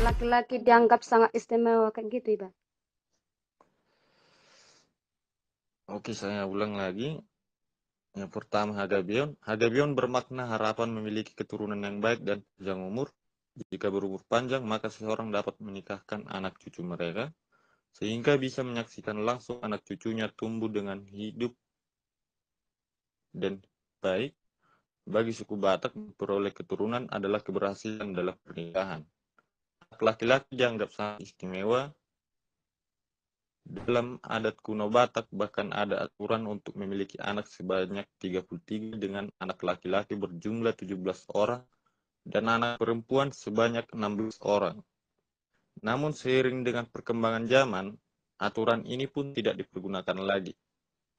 Laki-laki dianggap sangat istimewa kayak gitu, Iba. Oke, saya ulang lagi. Yang pertama, Hagabion. Hagabion bermakna harapan memiliki keturunan yang baik dan panjang umur. Jika berumur panjang, maka seseorang dapat menikahkan anak cucu mereka, sehingga bisa menyaksikan langsung anak cucunya tumbuh dengan hidup dan baik. Bagi suku Batak, memperoleh keturunan adalah keberhasilan dalam pernikahan. Laki-laki dianggap sangat istimewa. Dalam adat kuno Batak, bahkan ada aturan untuk memiliki anak sebanyak 33 dengan anak laki-laki berjumlah 17 orang dan anak perempuan sebanyak 16 orang. Namun seiring dengan perkembangan zaman, aturan ini pun tidak dipergunakan lagi.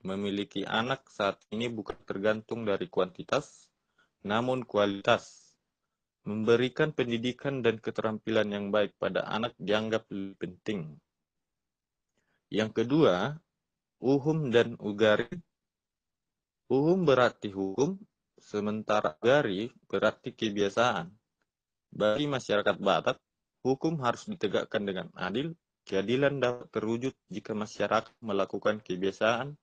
Memiliki anak saat ini bukan tergantung dari kuantitas, namun kualitas. Memberikan pendidikan dan keterampilan yang baik pada anak dianggap lebih penting. Yang kedua, uhum dan ugari. Uhum berarti hukum, sementara ugari berarti kebiasaan. Bagi masyarakat Batak, hukum harus ditegakkan dengan adil. Keadilan dapat terwujud jika masyarakat melakukan kebiasaan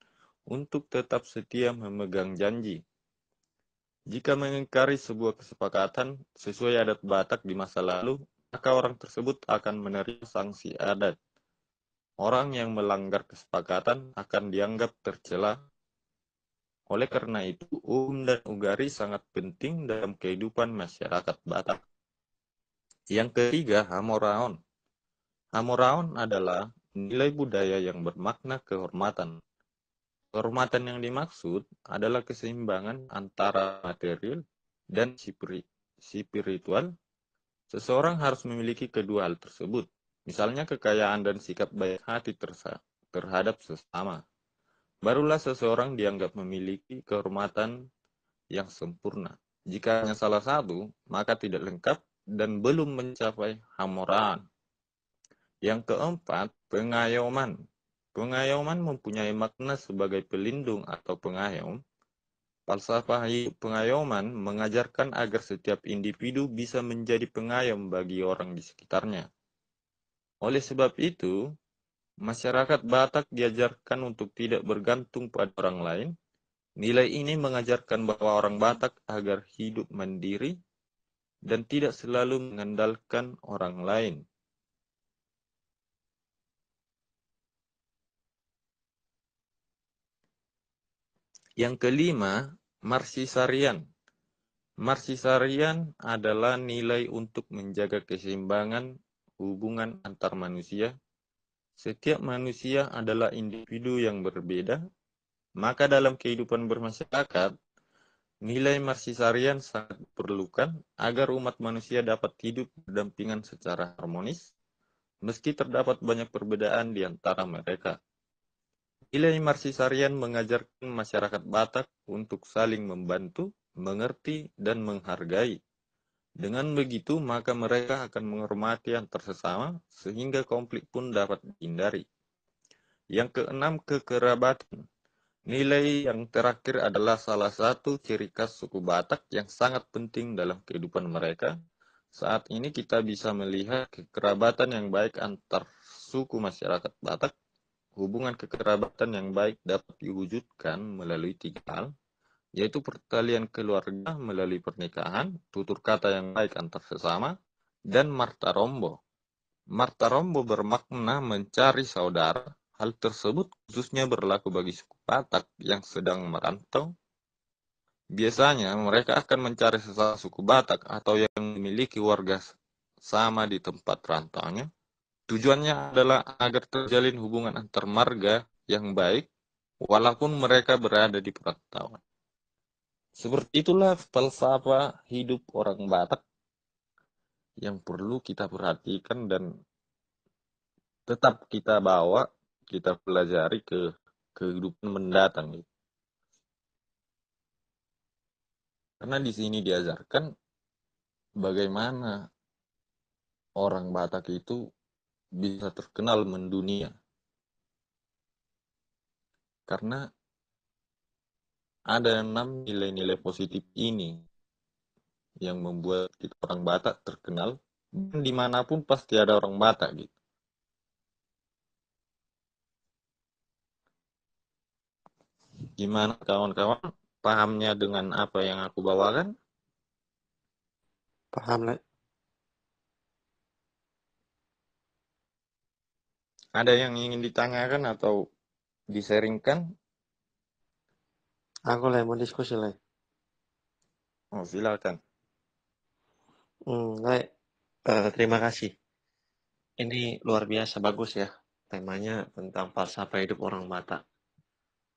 untuk tetap setia memegang janji. Jika mengingkari sebuah kesepakatan sesuai adat Batak di masa lalu, maka orang tersebut akan menerima sanksi adat. Orang yang melanggar kesepakatan akan dianggap tercela. Oleh karena itu, dan ugari sangat penting dalam kehidupan masyarakat Batak. Yang ketiga, Hamoraon. Hamoraon adalah nilai budaya yang bermakna kehormatan. Kehormatan yang dimaksud adalah keseimbangan antara material dan spiritual. Seseorang harus memiliki kedua hal tersebut. Misalnya kekayaan dan sikap baik hati terhadap sesama. Barulah seseorang dianggap memiliki kehormatan yang sempurna. Jika hanya salah satu, maka tidak lengkap dan belum mencapai Hamoraon. Yang keempat, pengayoman. Pengayoman mempunyai makna sebagai pelindung atau pengayom. Falsafah pengayoman mengajarkan agar setiap individu bisa menjadi pengayom bagi orang di sekitarnya. Oleh sebab itu, masyarakat Batak diajarkan untuk tidak bergantung pada orang lain. Nilai ini mengajarkan bahwa orang Batak agar hidup mandiri dan tidak selalu mengandalkan orang lain. Yang kelima, Marsisarian. Marsisarian adalah nilai untuk menjaga keseimbangan hubungan antar manusia. Setiap manusia adalah individu yang berbeda, maka dalam kehidupan bermasyarakat, nilai Marsisarian sangat diperlukan agar umat manusia dapat hidup berdampingan secara harmonis, meski terdapat banyak perbedaan di antara mereka. Nilai Marsisarian mengajarkan masyarakat Batak untuk saling membantu, mengerti, dan menghargai. Dengan begitu, maka mereka akan menghormati antar sesama, sehingga konflik pun dapat dihindari. Yang keenam, kekerabatan. Nilai yang terakhir adalah salah satu ciri khas suku Batak yang sangat penting dalam kehidupan mereka. Saat ini kita bisa melihat kekerabatan yang baik antar suku masyarakat Batak. Hubungan kekerabatan yang baik dapat diwujudkan melalui tiga hal, yaitu pertalian keluarga melalui pernikahan, tutur kata yang baik antar sesama, dan martarombo. Martarombo bermakna mencari saudara. Hal tersebut khususnya berlaku bagi suku Batak yang sedang merantau. Biasanya mereka akan mencari sesama suku Batak atau yang memiliki warga sama di tempat rantaunya. Tujuannya adalah agar terjalin hubungan antar marga yang baik walaupun mereka berada di perantauan. Seperti itulah falsafah hidup orang Batak yang perlu kita perhatikan dan tetap kita bawa, kita pelajari ke kehidupan mendatang. Karena di sini diajarkan bagaimana orang Batak itu bisa terkenal mendunia. Karena ada 6 nilai-nilai positif ini yang membuat kita orang Batak terkenal. Dan dimanapun pasti ada orang Batak gitu. Gimana kawan-kawan? Pahamnya dengan apa yang aku bawakan? Paham, Le? Ada yang ingin ditanyakan atau diseringkan? Aku Le mau diskusi Le. Oh, silakan. Le, terima kasih. Ini luar biasa bagus ya. Temanya tentang falsafah hidup orang Batak.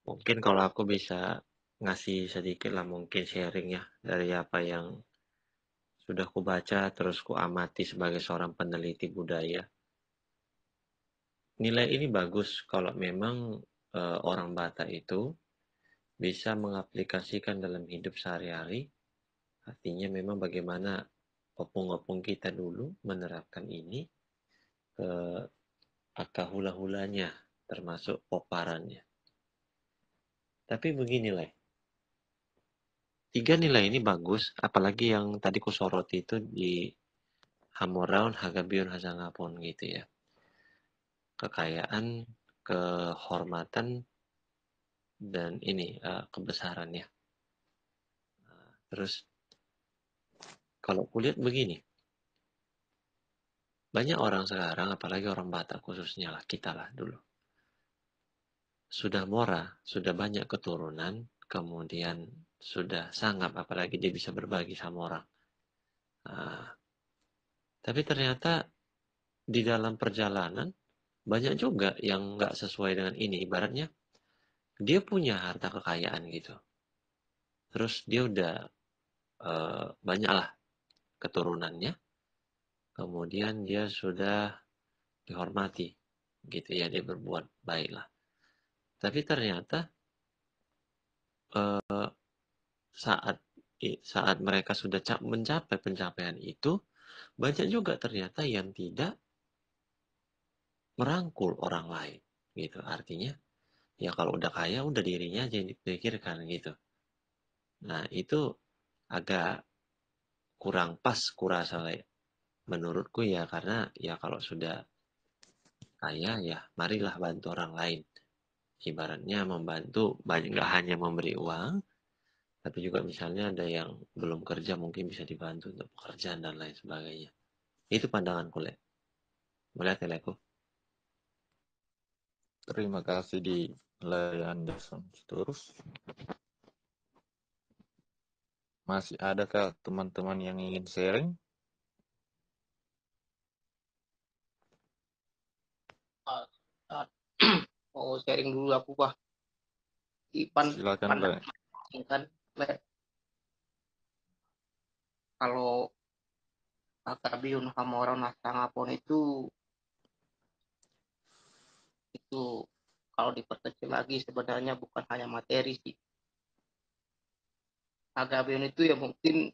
Mungkin kalau aku bisa ngasih sedikit lah mungkin sharing ya dari apa yang sudah ku baca terus ku amati sebagai seorang peneliti budaya. Nilai ini bagus kalau memang orang Batak itu bisa mengaplikasikan dalam hidup sehari-hari. Artinya memang bagaimana opung-opung kita dulu menerapkan ini ke akar hula-hulanya, termasuk poparannya. Tapi beginilah, tiga nilai ini bagus, apalagi yang tadi ku soroti itu di Hamoraun, Hagabiun, Hazangapun gitu ya. Kekayaan, kehormatan, dan ini kebesarannya. Terus kalau kulihat begini, banyak orang sekarang, apalagi orang Batak khususnya lah, kita lah dulu. Sudah mora, sudah banyak keturunan, kemudian sudah sangap, apalagi dia bisa berbagi sama orang. Nah, tapi ternyata di dalam perjalanan, banyak juga yang nggak sesuai dengan ini. Ibaratnya, dia punya harta kekayaan gitu. Terus dia udah banyak lah keturunannya, kemudian dia sudah dihormati gitu ya, dia berbuat baik lah. Tapi ternyata saat saat mereka sudah mencapai pencapaian itu, banyak juga ternyata yang tidak merangkul orang lain gitu. Artinya ya kalau udah kaya udah dirinya aja yang dipikirkan gitu. Nah, itu agak kurang pas kurasa menurutku ya, karena ya kalau sudah kaya ya marilah bantu orang lain. Ibaratnya membantu banyak, nggak hanya memberi uang, tapi juga misalnya ada yang belum kerja mungkin bisa dibantu untuk pekerjaan dan lain sebagainya. Itu pandanganku, Le. Melihat ya, Leku. Terima kasih di Larry Anderson. Terus, masih adakah teman-teman yang ingin sharing? Ah, ah, mau sharing dulu aku Pak. Ipan Silakan, Le. pandang kan Le, kalau Akabiun Hamoron Nasangapon itu kalau diperkecil lagi sebenarnya bukan hanya materi sih. Akabiun itu ya mungkin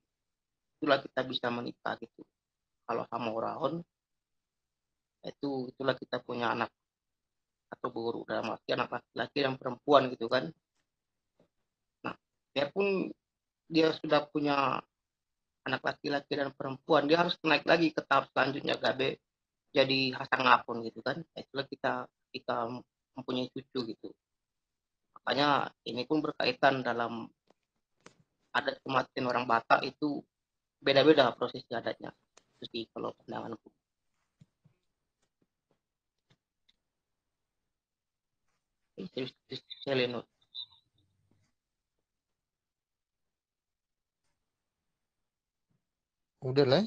itulah kita bisa menikah gitu. Kalau Hamoraon itulah kita punya anak atau guru dalam arti anak laki-laki dan perempuan gitu kan. Nah, dia pun dia sudah punya anak laki-laki dan perempuan, dia harus naik lagi ke tahap selanjutnya gabe jadi Hasangapun gitu kan. Itulah kita mempunyai cucu gitu. Makanya ini pun berkaitan dalam adat kematian orang Batak itu beda-beda proses adatnya. Itu sih kalau pandanganku. Seleno. Udah, Le?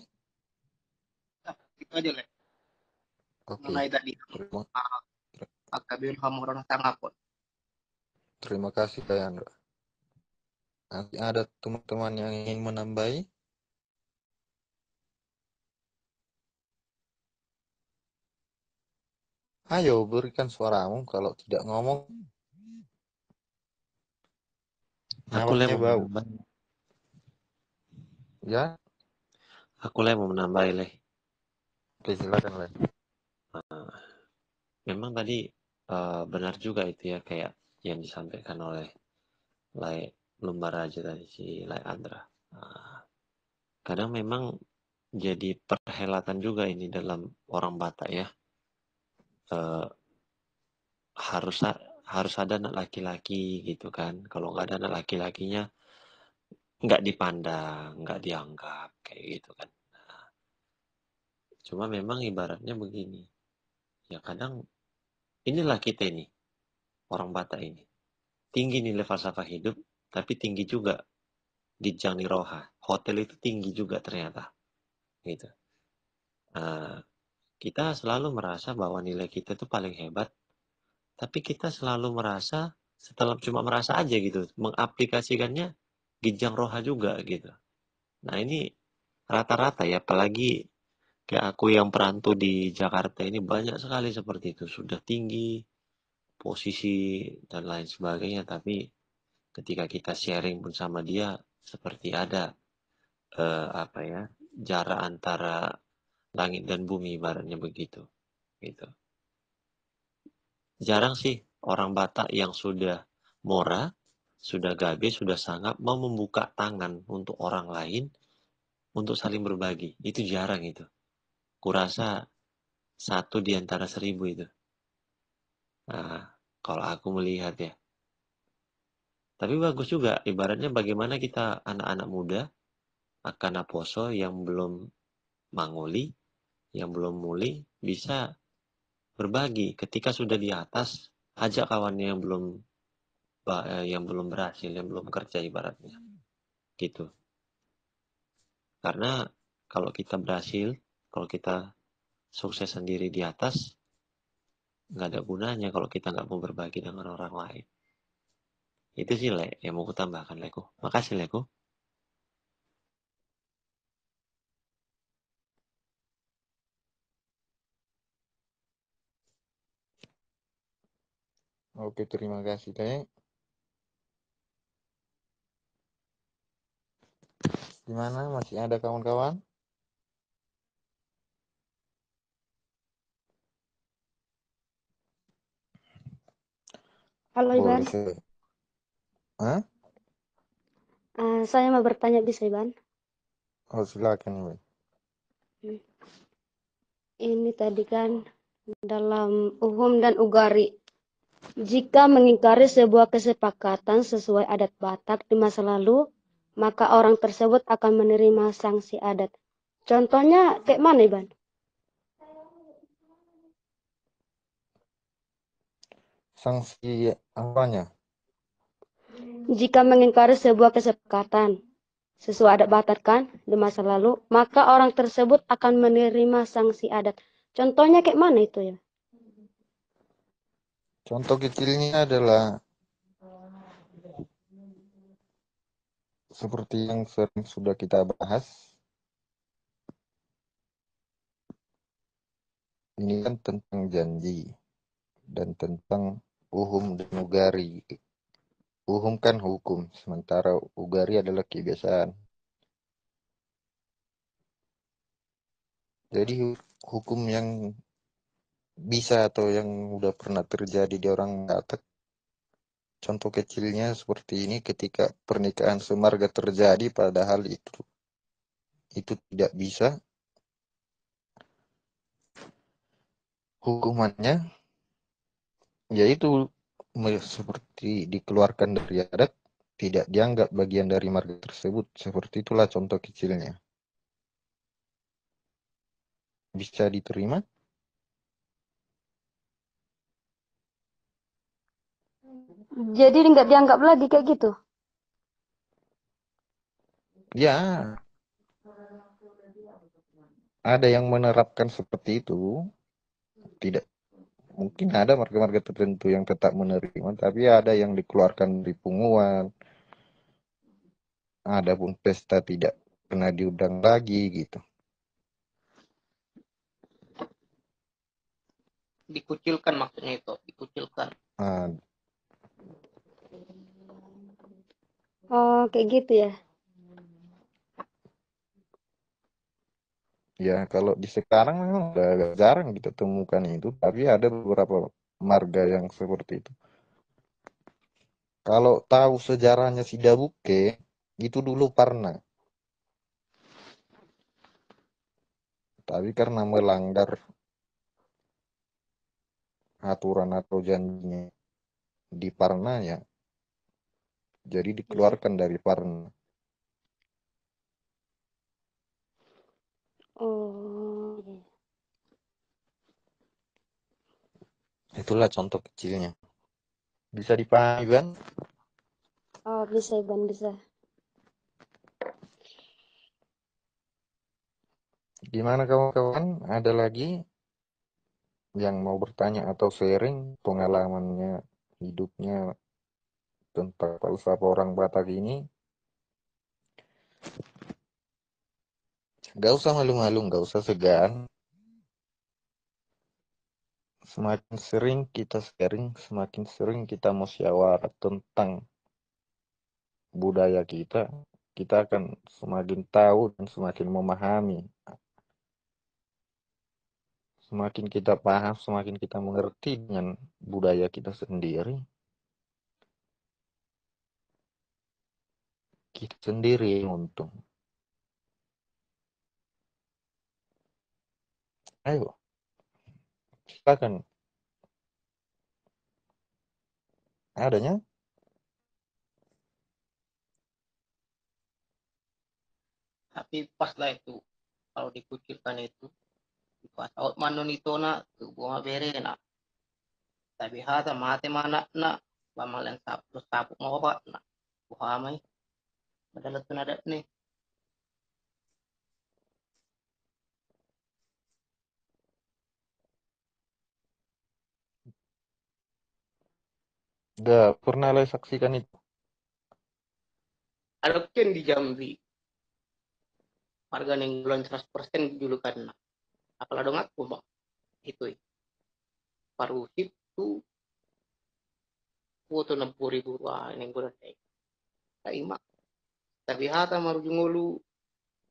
Nah, itu aja lah. Oke. Mengenai tadi Terima, Akabir Hamuran Sangapun. terima kasih, Leandra. Nanti ada teman-teman yang ingin menambahi? Ayo, berikan suaramu. Kalau tidak ngomong, Aku Le nyawanya mau bau. menambah. Ya? Aku Le mau menambah, Le. Oke, silakan, Le. Memang tadi benar juga itu ya, kayak yang disampaikan oleh Lai Lumba Raja tadi, si Lai Andra. kadang memang jadi perhelatan juga ini dalam orang Batak ya. Eh, harus harus ada anak laki-laki gitu kan. Kalau nggak ada anak laki-lakinya nggak dipandang, nggak dianggap kayak gitu kan. Cuma memang ibaratnya begini. Ya kadang inilah kita ini, orang Batak ini. Tinggi nilai falsafah hidup, tapi tinggi juga di Jani Roha. Hotel itu tinggi juga ternyata. Gitu. Nah, kita selalu merasa bahwa nilai kita itu paling hebat, tapi kita selalu merasa, setelah cuma merasa aja gitu, mengaplikasikannya Gijang Roha juga gitu. Nah ini rata-rata ya, apalagi kayak aku yang perantau di Jakarta ini banyak sekali seperti itu. Sudah tinggi posisi dan lain sebagainya, tapi ketika kita sharing pun sama dia, seperti ada apa ya, jarak antara langit dan bumi, ibaratnya begitu. Gitu. Jarang sih orang Batak yang sudah mora, sudah gabe, sudah sangat mau membuka tangan untuk orang lain untuk saling berbagi. Itu jarang itu. Kurasa 1 di antara 1000 itu. Nah, kalau aku melihat ya. Tapi bagus juga, ibaratnya bagaimana kita anak-anak muda akan Poso yang belum manguli, yang belum muli, bisa berbagi. Ketika sudah di atas, ajak kawannya yang belum berhasil, yang belum kerja ibaratnya. Gitu. Karena kalau kita berhasil, kalau kita sukses sendiri di atas, nggak ada gunanya kalau kita nggak mau berbagi dengan orang lain. Itu sih, Le, yang mau aku tambahkan, Leko. Makasih, Leko. Oke, terima kasih, Teh. Gimana? Masih ada kawan-kawan? Halo Iban, Boleh saya? Hah? saya mau bertanya bisa Iban? Oh, silakan, Ibu. Hmm. Ini tadi kan dalam Uhum dan Ugari, jika mengingkari sebuah kesepakatan sesuai adat Batak di masa lalu, maka orang tersebut akan menerima sanksi adat. Contohnya kayak mana Iban? Sanksi apanya? Jika mengingkari sebuah kesepakatan sesuai adat Batak kan di masa lalu, maka orang tersebut akan menerima sanksi adat. Contohnya kayak mana itu ya? Contoh kecilnya adalah seperti yang sering sudah kita bahas. Ini kan tentang janji dan tentang Uhum dan Ugari. Uhum kan hukum, sementara Ugari adalah kebiasaan. Jadi hukum yang bisa atau yang udah pernah terjadi di orang Batak, contoh kecilnya seperti ini ketika pernikahan semarga terjadi padahal itu tidak bisa, hukumannya yaitu seperti dikeluarkan dari adat, tidak dianggap bagian dari marga tersebut. Seperti itulah contoh kecilnya. Bisa diterima? Jadi nggak dianggap lagi kayak gitu. Ya, ada yang menerapkan seperti itu. Tidak, mungkin ada marga-marga tertentu yang tetap menerima, tapi ada yang dikeluarkan dari punguan. Ada pun pesta tidak pernah diundang lagi gitu. Dikucilkan maksudnya itu, dikucilkan. Nah, Oh, kayak gitu ya. ya kalau di sekarang memang udah agak jarang kita temukan itu, tapi ada beberapa marga yang seperti itu. Kalau tahu sejarahnya si Dabuke, itu dulu pernah. Tapi karena melanggar aturan atau janjinya di Parna ya, jadi Iya. dikeluarkan dari Parna. Oh, iya. Itulah contoh kecilnya. Bisa dipahami kan? Oh, bisa Iban, bisa. Gimana kawan-kawan? Ada lagi yang mau bertanya atau sharing pengalamannya hidupnya tentang falsafah orang Batak ini? Gak usah malu-malu, gak usah segan. Semakin sering kita sharing, semakin sering kita musyawarah tentang budaya kita, kita akan semakin tahu dan semakin memahami. Semakin kita paham, semakin kita mengerti dengan budaya kita sendiri, kita sendiri yang untung. Ayo, silakan. Adanya? Tapi pas lah itu kalau dikucilkan itu pas out manon itu na tu bunga bere na tapi hata mate mana na pamalan sapu sapu mau apa na buhamai padahal tu nada nih Gak pernah lah saksikan itu. ada ken di Jambi harga ning bulan 100% dulu kan na apalah dong aku bang itu paru itu foto 60.000 rupiah ning bulan deh tapi mak tapi hata marujungulu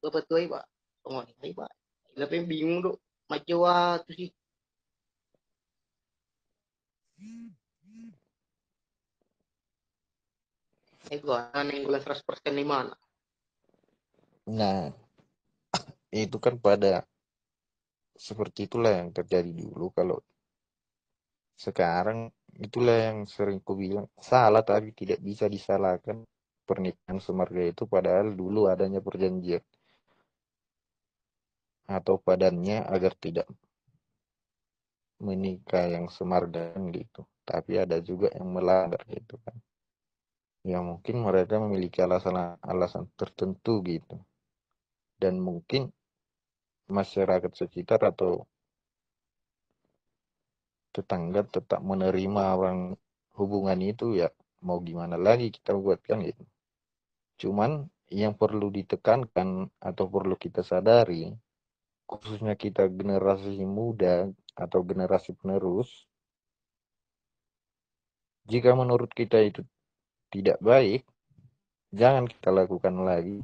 dapat tuh iba semua nih iba tapi bingung do majawa tuh sih gua ning bulan 100% di mana Nah, itu kan pada seperti itulah yang terjadi dulu. Kalau sekarang itulah yang sering ku bilang salah tapi tidak bisa disalahkan pernikahan semarga itu padahal dulu adanya perjanjian atau padannya agar tidak menikah yang semarga gitu. Tapi ada juga yang melanggar gitu kan. Ya mungkin mereka memiliki alasan tertentu gitu. Dan mungkin masyarakat sekitar atau tetangga tetap menerima orang hubungan itu ya mau gimana lagi kita buat kan gitu. Cuman yang perlu ditekankan atau perlu kita sadari khususnya kita generasi muda atau generasi penerus, jika menurut kita itu tidak baik, jangan kita lakukan lagi.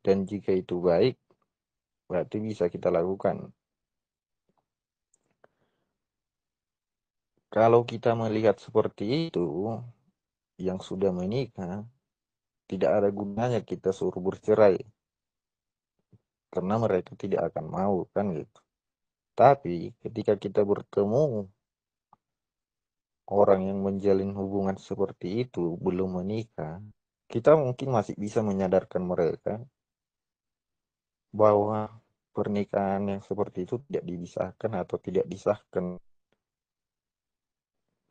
Dan jika itu baik, berarti bisa kita lakukan. Kalau kita melihat seperti itu, yang sudah menikah, tidak ada gunanya kita suruh bercerai. Karena mereka tidak akan mau, kan gitu. Tapi ketika kita bertemu orang yang menjalin hubungan seperti itu, belum menikah, kita mungkin masih bisa menyadarkan mereka bahwa pernikahan yang seperti itu tidak dibisahkan atau tidak disahkan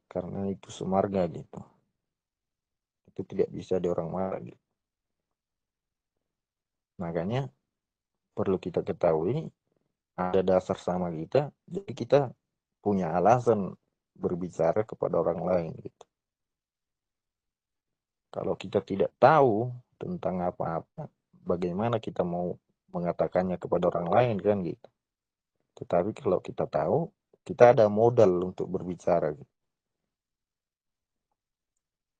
karena itu semarga gitu. Itu tidak bisa diorang marah gitu. Makanya perlu kita ketahui ada dasar sama kita, jadi kita punya alasan berbicara kepada orang lain gitu. Kalau kita tidak tahu tentang apa-apa, bagaimana kita mau mengatakannya kepada orang lain kan gitu. Tetapi kalau kita tahu, kita ada modal untuk berbicara gitu.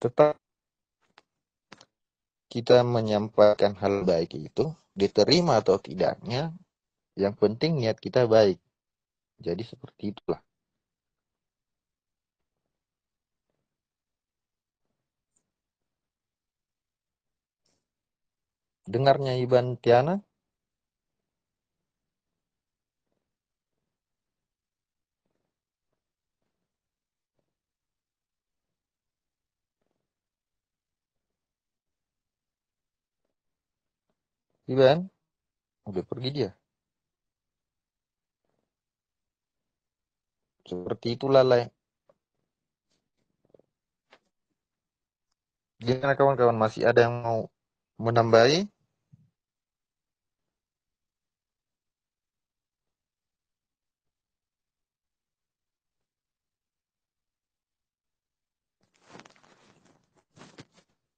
Tetap kita menyampaikan hal baik itu, diterima atau tidaknya, yang penting niat kita baik. Jadi seperti itulah. Dengarnya Iban Tiana? Iban, udah pergi dia. Seperti itulah lah. Gimana kawan-kawan, masih ada yang mau menambahi?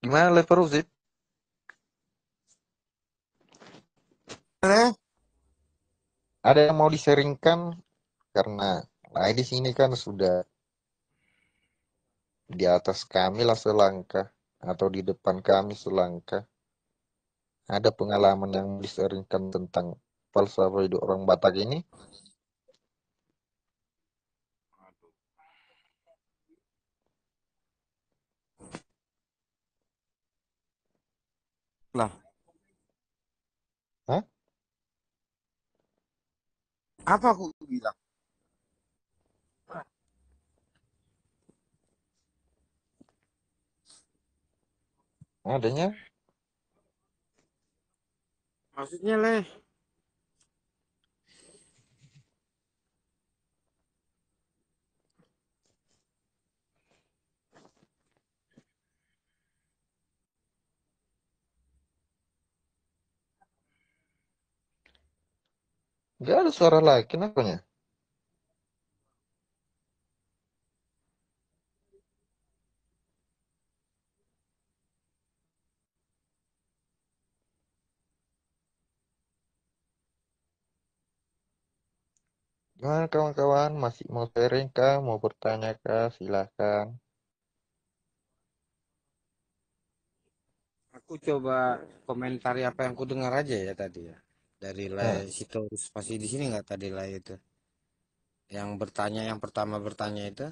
Gimana level Uzit? Ada yang mau diseringkan? Karena di sini kan sudah di atas kami lah selangkah atau di depan kami selangkah. Ada pengalaman yang diseringkan tentang falsafah hidup orang Batak ini? Lah, Hah? apa aku bilang? Adanya? Maksudnya leh. Gak ada suara lagi, kenapanya? Gimana kawan-kawan, masih mau sharing kah, mau bertanya kah, silahkan. Aku coba komentari apa yang ku dengar aja ya tadi ya. Dari Lai Nah, Sitorus pasti di sini nggak tadi Lai itu. Yang bertanya yang pertama bertanya itu.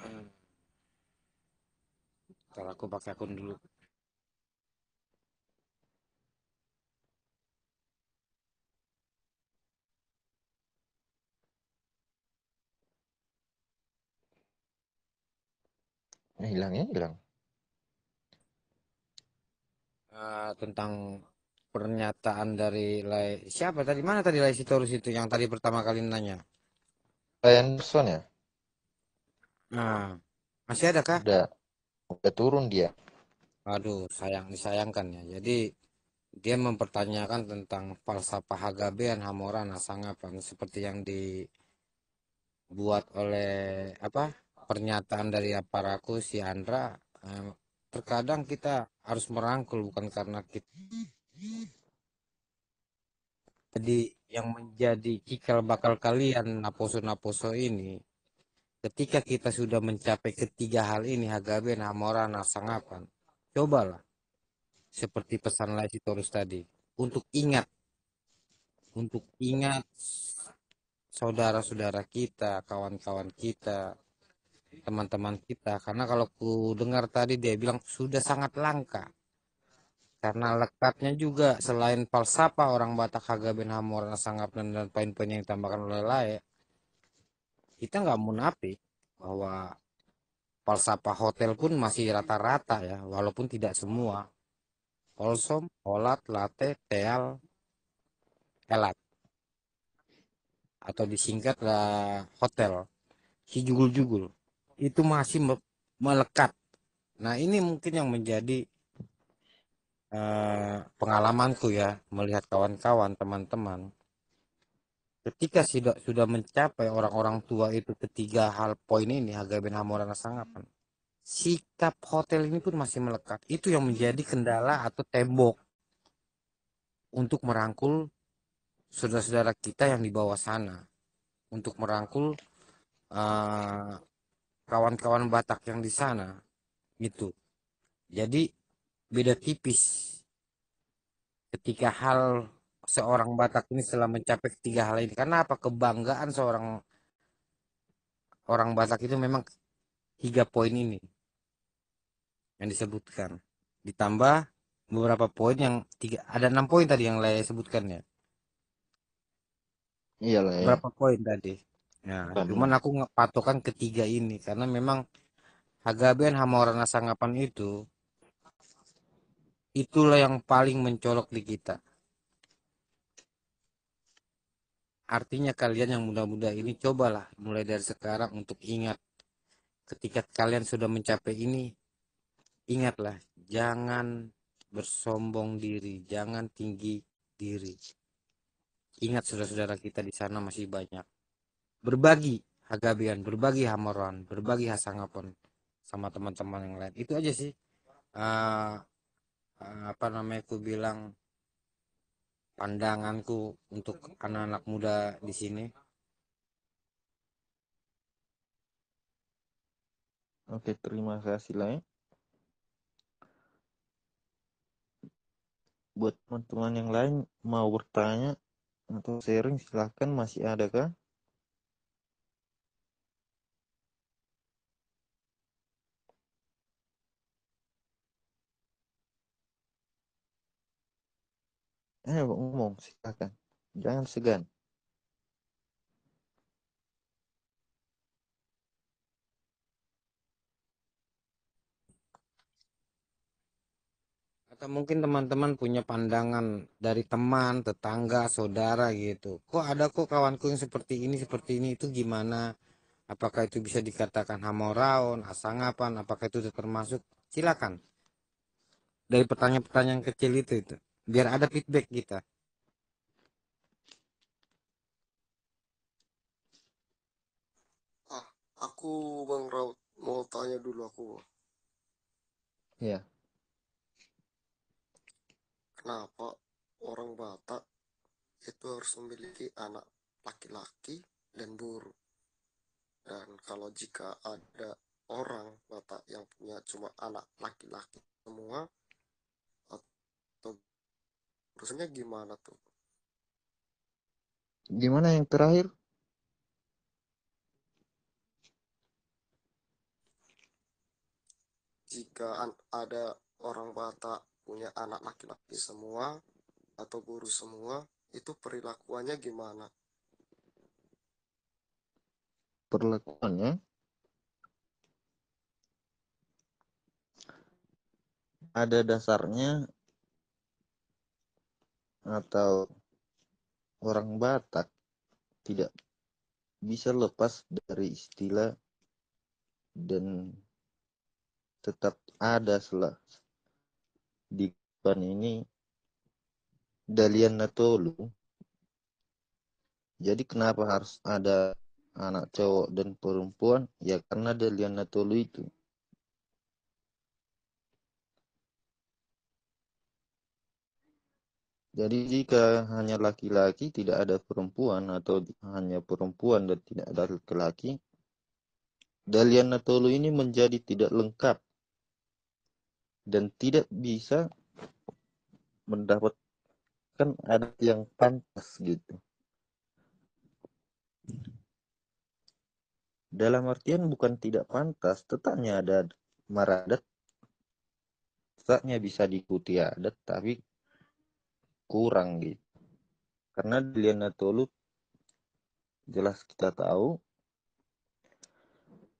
Hmm, Ntar aku pakai akun dulu. hilangnya hilang. Tentang pernyataan dari Lai siapa tadi mana tadi Lai Sitorus itu yang tadi pertama kali nanya. Anderson ya, Nah, masih ada kah? udah turun dia. Aduh, disayangkan ya. Jadi dia mempertanyakan tentang falsafah Hagabean Hamoran Asangapan seperti yang dibuat oleh apa pernyataan dari aparaku si Andra. eh, Terkadang kita harus merangkul bukan karena kita jadi yang menjadi cikal bakal kalian naposo-naposo ini. Ketika kita sudah mencapai ketiga hal ini Hagabean Hamoran Asangapan, cobalah seperti pesan Laisitorus tadi untuk ingat saudara-saudara kita, kawan-kawan kita, teman-teman kita. Karena kalau ku dengar tadi dia bilang sudah sangat langka. Karena lekatnya juga selain falsafah orang Batak Hagaben Hamorana Sangap dan poin-poin yang ditambahkan oleh Lae, kita nggak munafik bahwa falsafah hotel pun masih rata-rata ya, walaupun tidak semua. Olsom, Olat, Latte, Teal, Elat, atau disingkat hotel, si jugul-jugul. Itu masih melekat. Nah, ini mungkin yang menjadi pengalamanku ya, melihat kawan-kawan, teman-teman. Ketika sudah mencapai orang-orang tua itu ketiga hal poin ini, Hagaben Hamorana Sangapan. Sikap hotel ini pun masih melekat. Itu yang menjadi kendala atau tembok untuk merangkul saudara-saudara kita yang di bawah sana. Untuk merangkul eh, kawan-kawan Batak yang di sana. Gitu. Jadi beda tipis ketika hal seorang Batak ini setelah mencapai ketiga hal ini. Karena apa? Kebanggaan seorang orang Batak itu memang tiga poin ini yang disebutkan. Ditambah beberapa poin yang ada 6 poin tadi yang saya sebutkan ya. Iyalah ya. Berapa poin tadi? Ya, cuman aku patokan ketiga ini karena memang Hagabean Hamorana Sangapan itu itulah yang paling mencolok di kita. Artinya kalian yang muda-muda ini cobalah mulai dari sekarang untuk ingat, ketika kalian sudah mencapai ini, ingatlah jangan bersombong diri, jangan tinggi diri. Ingat saudara-saudara kita di sana masih banyak. Berbagi hagabian, berbagi hamoran, berbagi hasangapon sama teman-teman yang lain. Itu aja sih. Uh, apa namanya aku bilang pandanganku untuk anak-anak muda di sini. Oke, terima kasih lah ya. Buat teman-teman yang lain mau bertanya atau sharing silahkan, masih ada kah? Ngomong silahkan, jangan segan. Atau mungkin teman-teman punya pandangan dari teman, tetangga, saudara gitu. Kok ada kok kawanku yang seperti ini, itu gimana? Apakah itu bisa dikatakan hamoraon, asangapan, apakah itu termasuk? Silakan. Dari pertanyaan-pertanyaan kecil itu. Biar ada feedback kita. Aku Bang Raut mau tanya dulu aku. Ya. Kenapa orang Batak itu harus memiliki anak laki-laki dan buru? Dan kalau jika ada orang Batak yang punya cuma anak laki-laki semua, atau urusannya gimana tuh? Gimana yang terakhir? Jika ada orang Batak punya anak laki-laki semua atau buru semua, itu perilakuannya gimana? Perlakuannya ada dasarnya, atau orang Batak tidak bisa lepas dari istilah dan tetap ada di depan ini Dalian Natolu. Jadi kenapa harus ada anak cowok dan perempuan? Ya karena Dalian Natolu itu. Jadi jika hanya laki-laki tidak ada perempuan, atau hanya perempuan dan tidak ada laki-laki, Dalian Natolu ini menjadi tidak lengkap dan tidak bisa mendapatkan adat yang pantas gitu. Dalam artian bukan tidak pantas, tetapnya ada maradat, tetapnya bisa diikuti adat, tapi kurang gitu. Karena Dalian Natolu jelas kita tahu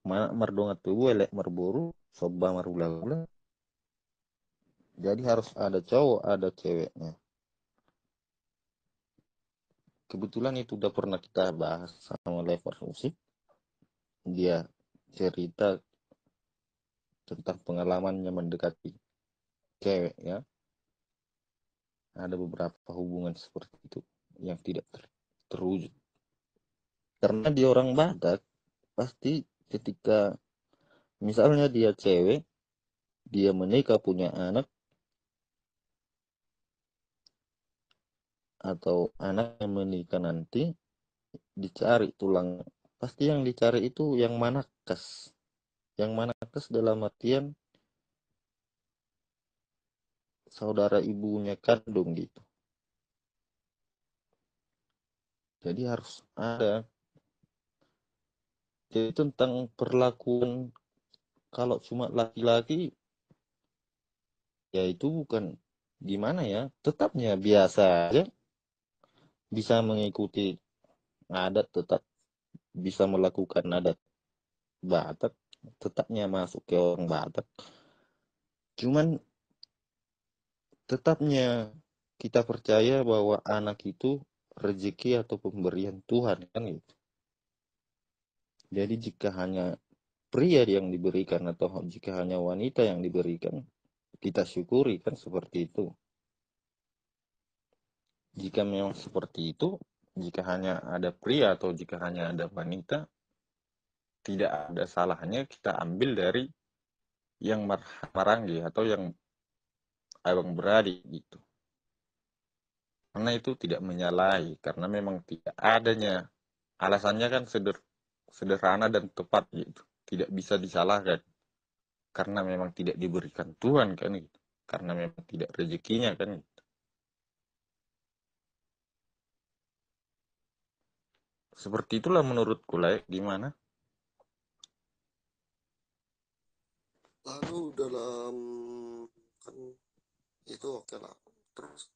mana mardonga tubuh elek merburu soba marula-ula. Jadi harus ada cowok, ada ceweknya. Kebetulan itu udah pernah kita bahas sama Lever Musik. Dia cerita tentang pengalamannya mendekati cewek ya. Ada beberapa hubungan seperti itu yang tidak terwujud. Karena dia orang Batak, pasti ketika misalnya dia cewek, dia menikah punya anak, atau anak yang menikah nanti, dicari tulang. Pasti yang dicari itu yang manakas. Yang manakas dalam artian saudara ibunya kandung gitu. Jadi harus ada. Jadi tentang perlakuan, kalau cuma laki-laki, ya itu bukan gimana ya, tetapnya biasa aja, bisa mengikuti adat, tetap bisa melakukan adat Batak, tetapnya masuk ke orang Batak. Cuman tetapnya kita percaya bahwa anak itu rezeki atau pemberian Tuhan kan gitu. Jadi jika hanya pria yang diberikan atau jika hanya wanita yang diberikan, kita syukuri kan seperti itu. Jika memang seperti itu, jika hanya ada pria atau jika hanya ada wanita, tidak ada salahnya kita ambil dari yang maranggi atau yang abang beradik gitu. Karena itu tidak menyalahi, karena memang tidak adanya. Alasannya kan sederhana dan tepat gitu. Tidak bisa disalahkan. Karena memang tidak diberikan Tuhan kan gitu. Karena memang tidak rezekinya kan gitu. Seperti itulah menurutku lah, gimana? Lalu dalam kan itu oke lah. Terus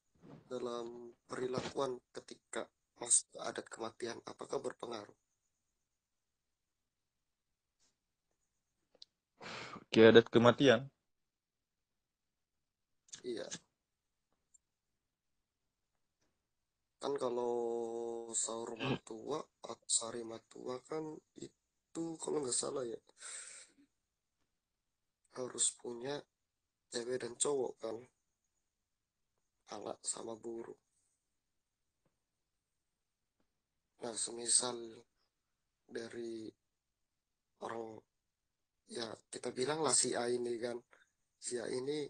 dalam perilakuan ketika masuk ke adat kematian, apakah berpengaruh? Ke adat kematian. Iya, kan kalau sahur matua atau sari matua kan itu kalau nggak salah ya harus punya cewek dan cowok kan, anak sama buru. Nah, semisal dari orang, ya kita bilang lah si A ini kan, si A ini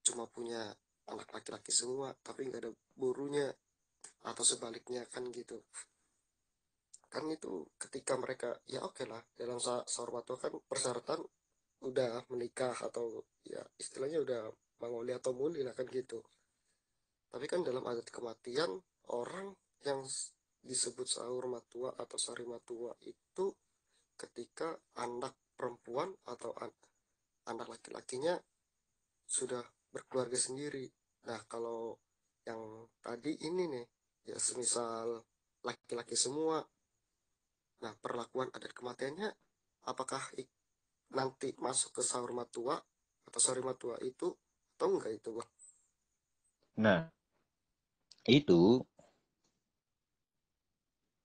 cuma punya anak laki-laki semua tapi nggak ada burunya, atau sebaliknya kan gitu. Kan itu ketika mereka ya oke lah dalam sahur matua kan persyaratan udah menikah atau ya istilahnya udah mangoli atau muli lah kan gitu. Tapi kan dalam adat kematian orang yang disebut sahur matua atau sari matua itu ketika anak perempuan atau anak laki-lakinya sudah berkeluarga sendiri. Nah, kalau yang tadi ini nih, ya semisal laki-laki semua, nah perlakuan adat kematiannya apakah nanti masuk ke sahur matua atau sari matua itu atau enggak itu, Bang? Nah, itu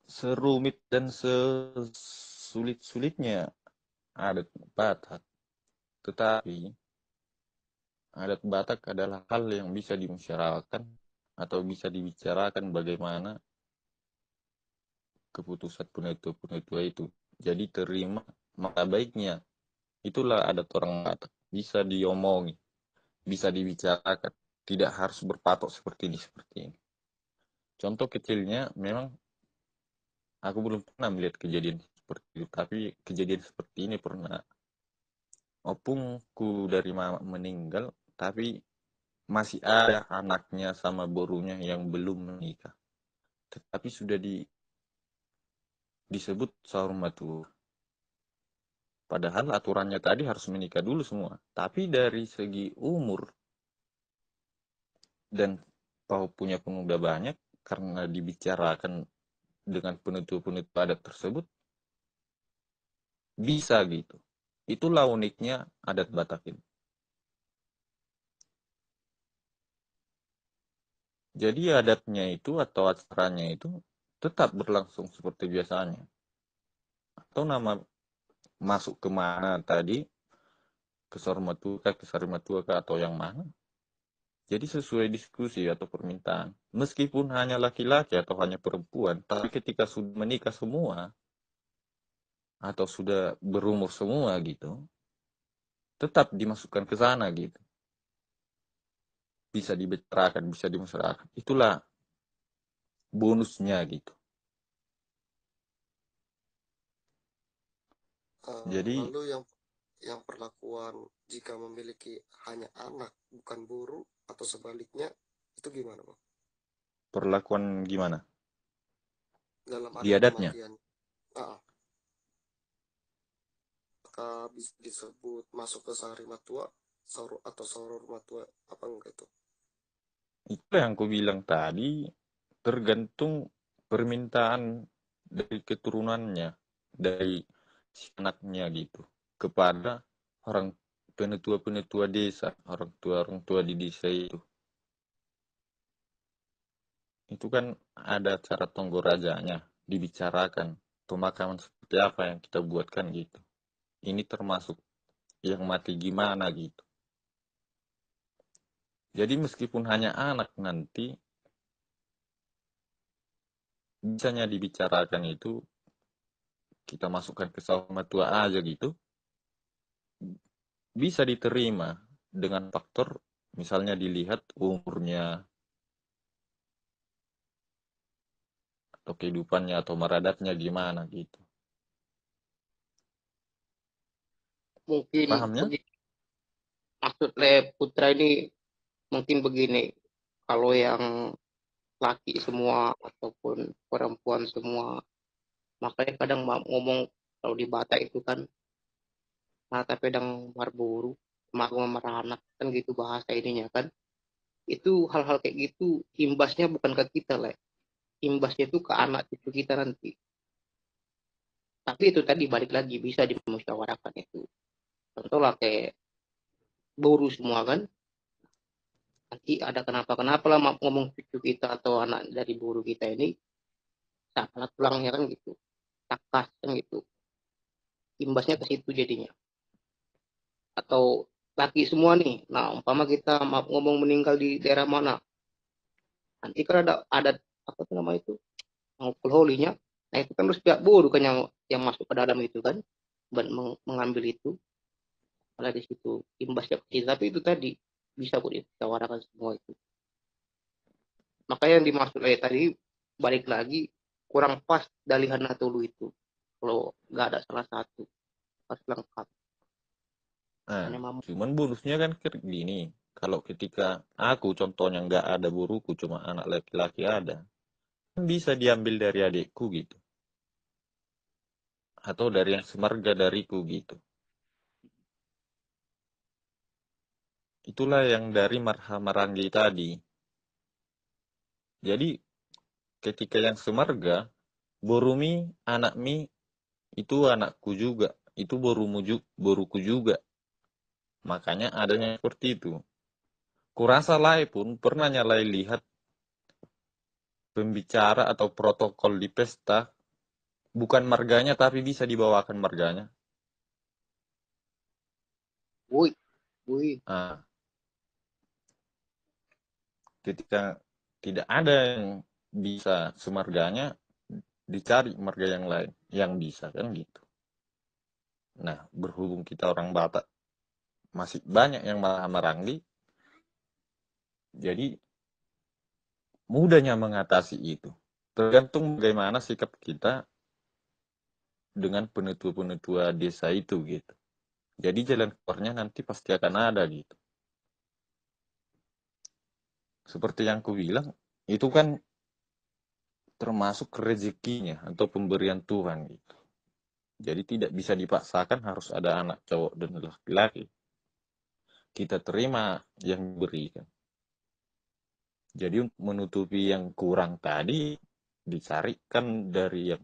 serumit dan sesulit-sulitnya adat Batak. Tetapi adat Batak adalah hal yang bisa dimusyawarahkan atau bisa dibicarakan bagaimana keputusan penetua itu. Jadi terima maka baiknya. Itulah adat orang Batak. Bisa diomongi, bisa dibicarakan. Tidak harus berpatok seperti ini. Contoh kecilnya, memang aku belum pernah melihat kejadian seperti itu. Tapi kejadian seperti ini pernah. Opungku dari mama meninggal, tapi masih ada anaknya sama borunya yang belum menikah. Tetapi sudah disebut sahur matua. Padahal aturannya tadi harus menikah dulu semua. Tapi dari segi umur dan kau punya pemuda banyak, karena dibicarakan dengan penutur-penutur adat tersebut, bisa gitu. Itulah uniknya adat Batak ini. Jadi adatnya itu atau acaranya itu tetap berlangsung seperti biasanya. Atau nama masuk kemana tadi, ke Sormatua, ke Sarimatua, atau yang mana. Jadi sesuai diskusi atau permintaan. Meskipun hanya laki-laki atau hanya perempuan, tapi ketika sudah menikah semua, atau sudah berumur semua gitu, tetap dimasukkan ke sana gitu. Bisa dibicarakan, bisa dimusyawarahkan. Itulah bonusnya gitu. Jadi Lalu yang perlakuan jika memiliki hanya anak bukan buru atau sebaliknya itu gimana, Bang? perlakuan gimana? Dalam Di adat adatnya. kematian. Ah, apakah bisa disebut masuk ke sahari matua atau sahur matua apa enggak itu? Itu yang aku bilang tadi, tergantung permintaan dari keturunannya, dari si anaknya gitu, kepada orang penetua-penetua desa, orang tua di desa itu kan ada cara tonggo rajanya, dibicarakan pemakaman seperti apa yang kita buatkan gitu. Ini termasuk yang mati gimana gitu. Jadi meskipun hanya anak nanti, bisanya dibicarakan itu, kita masukkan ke sama tua aja gitu, bisa diterima dengan faktor misalnya dilihat umurnya atau kehidupannya atau meradatnya gimana gitu. Mungkin Pahamnya? begini, maksud Putra ini mungkin begini, kalau yang laki semua ataupun perempuan semua, makanya kadang ngomong kalau di Batak itu kan mata pedang marburu, magu meranak kan gitu bahasa ininya kan. Itu hal-hal kayak gitu imbasnya bukan ke kita lah, imbasnya itu ke anak cucu kita nanti. Tapi itu tadi balik lagi bisa dimusyawarahkan itu. Contoh lah kayak buru semua kan, nanti ada kenapa-kenapa lah ngomong cucu kita atau anak dari buru kita ini, salah tulangnya kan gitu, takas kan gitu. Imbasnya ke situ jadinya. Atau laki semua nih, nah umpama kita ngomong meninggal di daerah mana, nanti kan ada adat apa tuh nama itu, mengukul holinya, nah itu kan harus pihak buru kan yang masuk ke dalam itu kan, mengambil itu, ada di situ imbasnya kecil, tapi itu tadi bisa buat ditawarkan semua itu. Makanya yang dimaksud tadi balik lagi kurang pas dalihan Natulu itu, kalau nggak ada salah satu pas lengkap. Nah, Hanya cuman bonusnya kan gini, kalau ketika aku contohnya nggak ada buruku, cuma anak laki-laki ada, kan bisa diambil dari adikku gitu, atau dari yang semarga dariku gitu. Itulah yang dari Maranggi tadi. Jadi ketika yang semarga, borumi anak mi itu anakku juga, itu boruku juga. Makanya adanya seperti itu. Kurasa Lai pun pernah nyalai lihat pembicara atau protokol di pesta, bukan marganya tapi bisa dibawakan marganya. woi, woi, Nah, ketika tidak ada yang bisa semarganya, dicari marga yang lain yang bisa kan gitu. Nah, berhubung kita orang Batak masih banyak yang marah-maranggi, jadi mudahnya mengatasi itu. Tergantung bagaimana sikap kita dengan penetua-penetua desa itu gitu. Jadi jalan keluarnya nanti pasti akan ada gitu. Seperti yang ku bilang, itu kan termasuk rezekinya atau pemberian Tuhan gitu. Jadi tidak bisa dipaksakan harus ada anak cowok dan laki-laki. Kita terima yang diberikan. Jadi untuk menutupi yang kurang tadi, dicarikan dari yang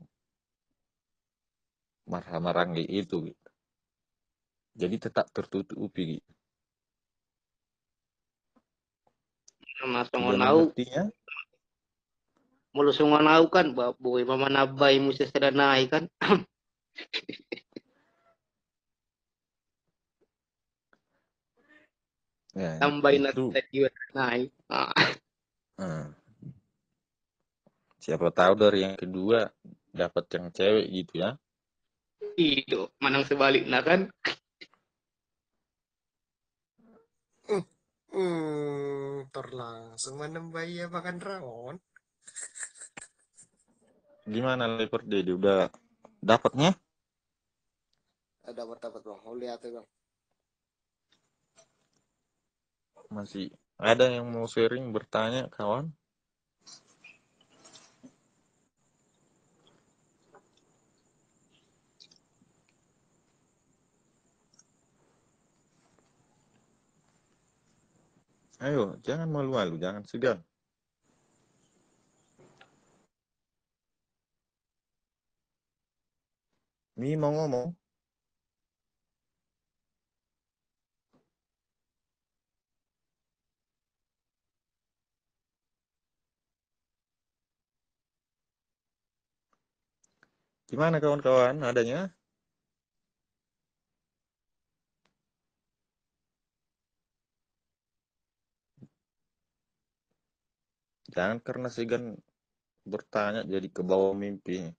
marah-maranggi itu gitu. Jadi tetap tertutupi gitu. sama Sudah songonau, mengertinya? mulu songonau kan, boy mama nabai musa sedanai kan, Ya, tambahin itu jiwa naik. hmm, siapa tahu dari yang kedua dapat yang cewek gitu ya. Itu manang sebaliknya kan. Terlangsung menembak ya makan rawon. Gimana leper dia udah dapatnya? Dapat dapat bang, mau lihat ya bang. Masih ada yang mau sharing bertanya kawan? Ayo, jangan malu-malu, jangan segan. Mi mau ngomong? Gimana kawan-kawan adanya? Jangan karena segan bertanya jadi ke bawah mimpi.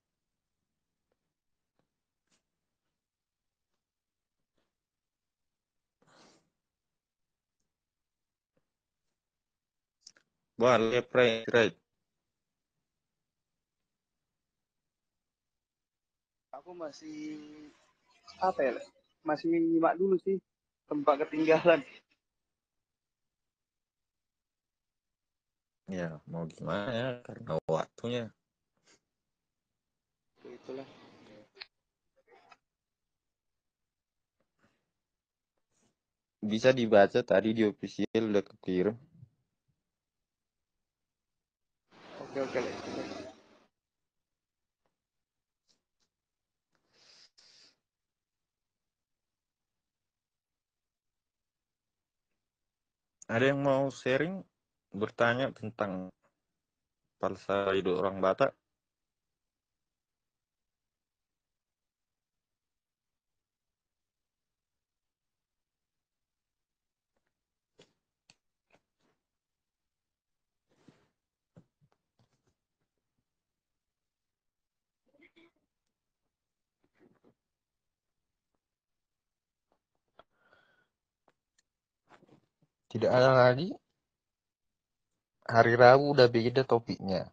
Wah, left right, right. Aku masih apa ya? Masih nyimak dulu sih, tempat ketinggalan. Ya, mau gimana ya, karena waktunya. Itulah. Bisa dibaca tadi di official udah kekirim. Oke. Ada yang mau sharing, bertanya tentang falsafah hidup orang Batak? Tidak ada lagi. Hari Rabu udah beda topiknya.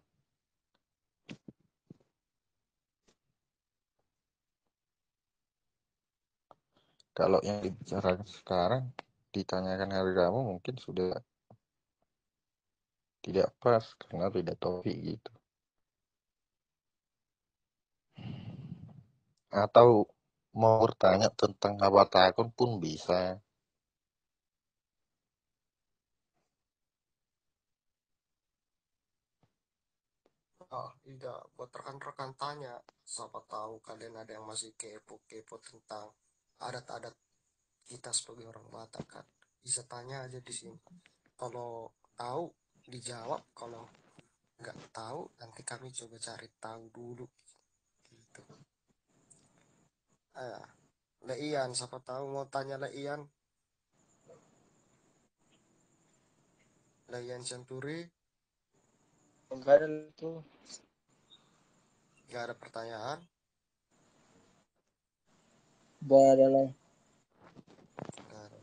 Kalau yang dibicarakan sekarang ditanyakan hari Rabu mungkin sudah tidak pas karena beda topik gitu. Atau mau bertanya tentang Abatakun pun bisa. Tidak, buat rekan-rekan tanya, siapa tahu kalian ada yang masih kepo-kepo tentang adat-adat kita sebagai orang Batak kan. Bisa tanya aja di sini. Kalau tahu dijawab, kalau nggak tahu nanti kami coba cari tahu dulu gitu. Leian, siapa tahu mau tanya Leian. Leian Centuri. Enggak ada itu. Nggak ada pertanyaan. Enggak ada lah. Nggak ada.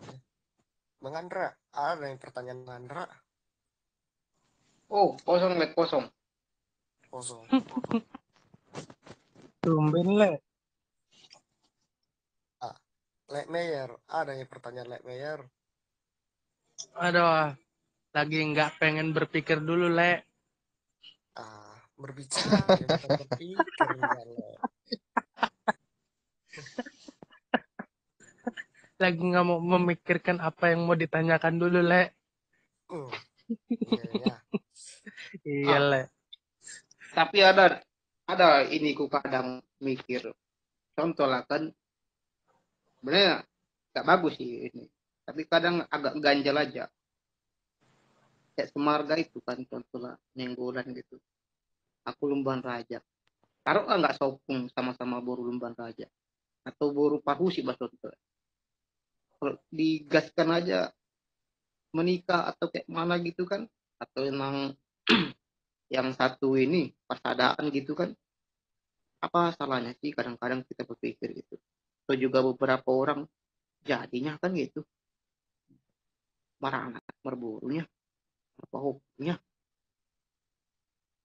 Bang Andra, ada yang pertanyaan Bang Andra? Oh, kosong lek kosong. Kosong. Tumben le. Lek Meyer, ada yang pertanyaan Lek Meyer? Aduh, lagi nggak pengen berpikir dulu, Le. Berbicara ya bukan berpikir ya, Lek. Lagi nggak mau memikirkan apa yang mau ditanyakan dulu, Le. Iya. Iya, Le. Tapi ada ini ku kadang mikir. Contoh lah kan, sebenarnya nggak bagus sih ini. Tapi kadang agak ganjal aja. Kayak Semarga itu kan contoh lah, Nenggolan gitu. Aku Lumban Raja. Taruh nggak sopung sama-sama boru Lumban Raja. Atau boru Pahusi bahasa contoh. Kalau digaskan aja menikah atau kayak mana gitu kan. Atau emang yang satu ini persadaan gitu kan. Apa salahnya sih kadang-kadang kita berpikir gitu. Atau juga beberapa orang jadinya kan gitu. Marah anak merburunya. Apa hukumnya.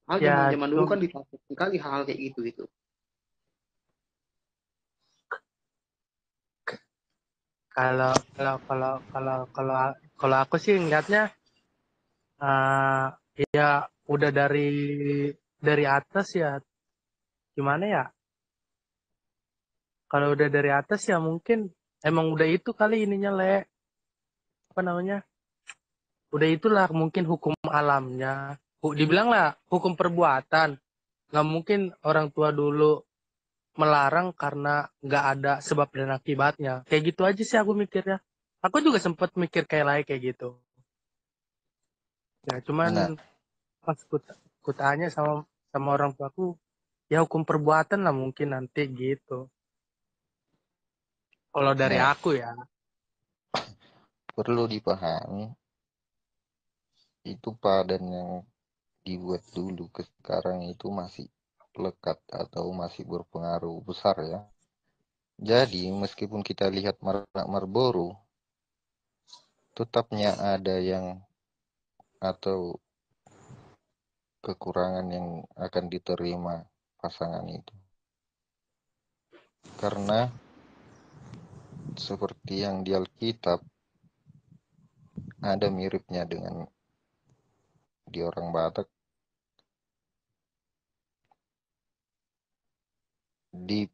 Hal Ya, zaman dulu kan ditakut sekali hal kayak gitu. Kalau aku sih ngeliatnya ya udah dari atas ya, gimana ya? Kalau udah dari atas ya mungkin emang udah itu kali ininya, Le. Apa namanya? Udah itulah mungkin hukum alamnya. Dibilang lah hukum perbuatan. Nggak mungkin orang tua dulu melarang karena nggak ada sebab dan akibatnya. Kayak gitu aja sih aku mikirnya. Aku juga sempat mikir kayak gitu. Ya cuman Nah, pas ku tanya sama orang tuaku, ya hukum perbuatan lah mungkin nanti gitu. Kalau dari Nah, aku ya. perlu dipahami itu padan yang dibuat dulu ke sekarang itu masih lekat atau masih berpengaruh besar ya. Jadi meskipun kita lihat Marlboro, tetapnya ada yang atau kekurangan yang akan diterima pasangan itu. Karena seperti yang di Alkitab ada miripnya dengan di orang Batak, di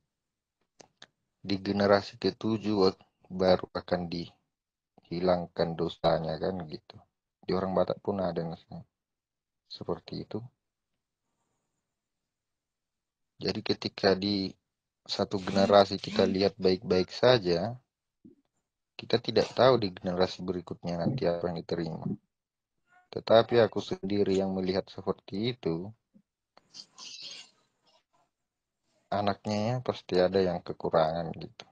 generasi ketujuh baru akan dihilangkan dosanya kan gitu. Di orang Batak pun ada seperti itu. Jadi ketika di satu generasi kita lihat baik-baik saja, kita tidak tahu di generasi berikutnya nanti apa yang diterima. Tetapi aku sendiri yang melihat seperti itu, anaknya pasti ada yang kekurangan gitu.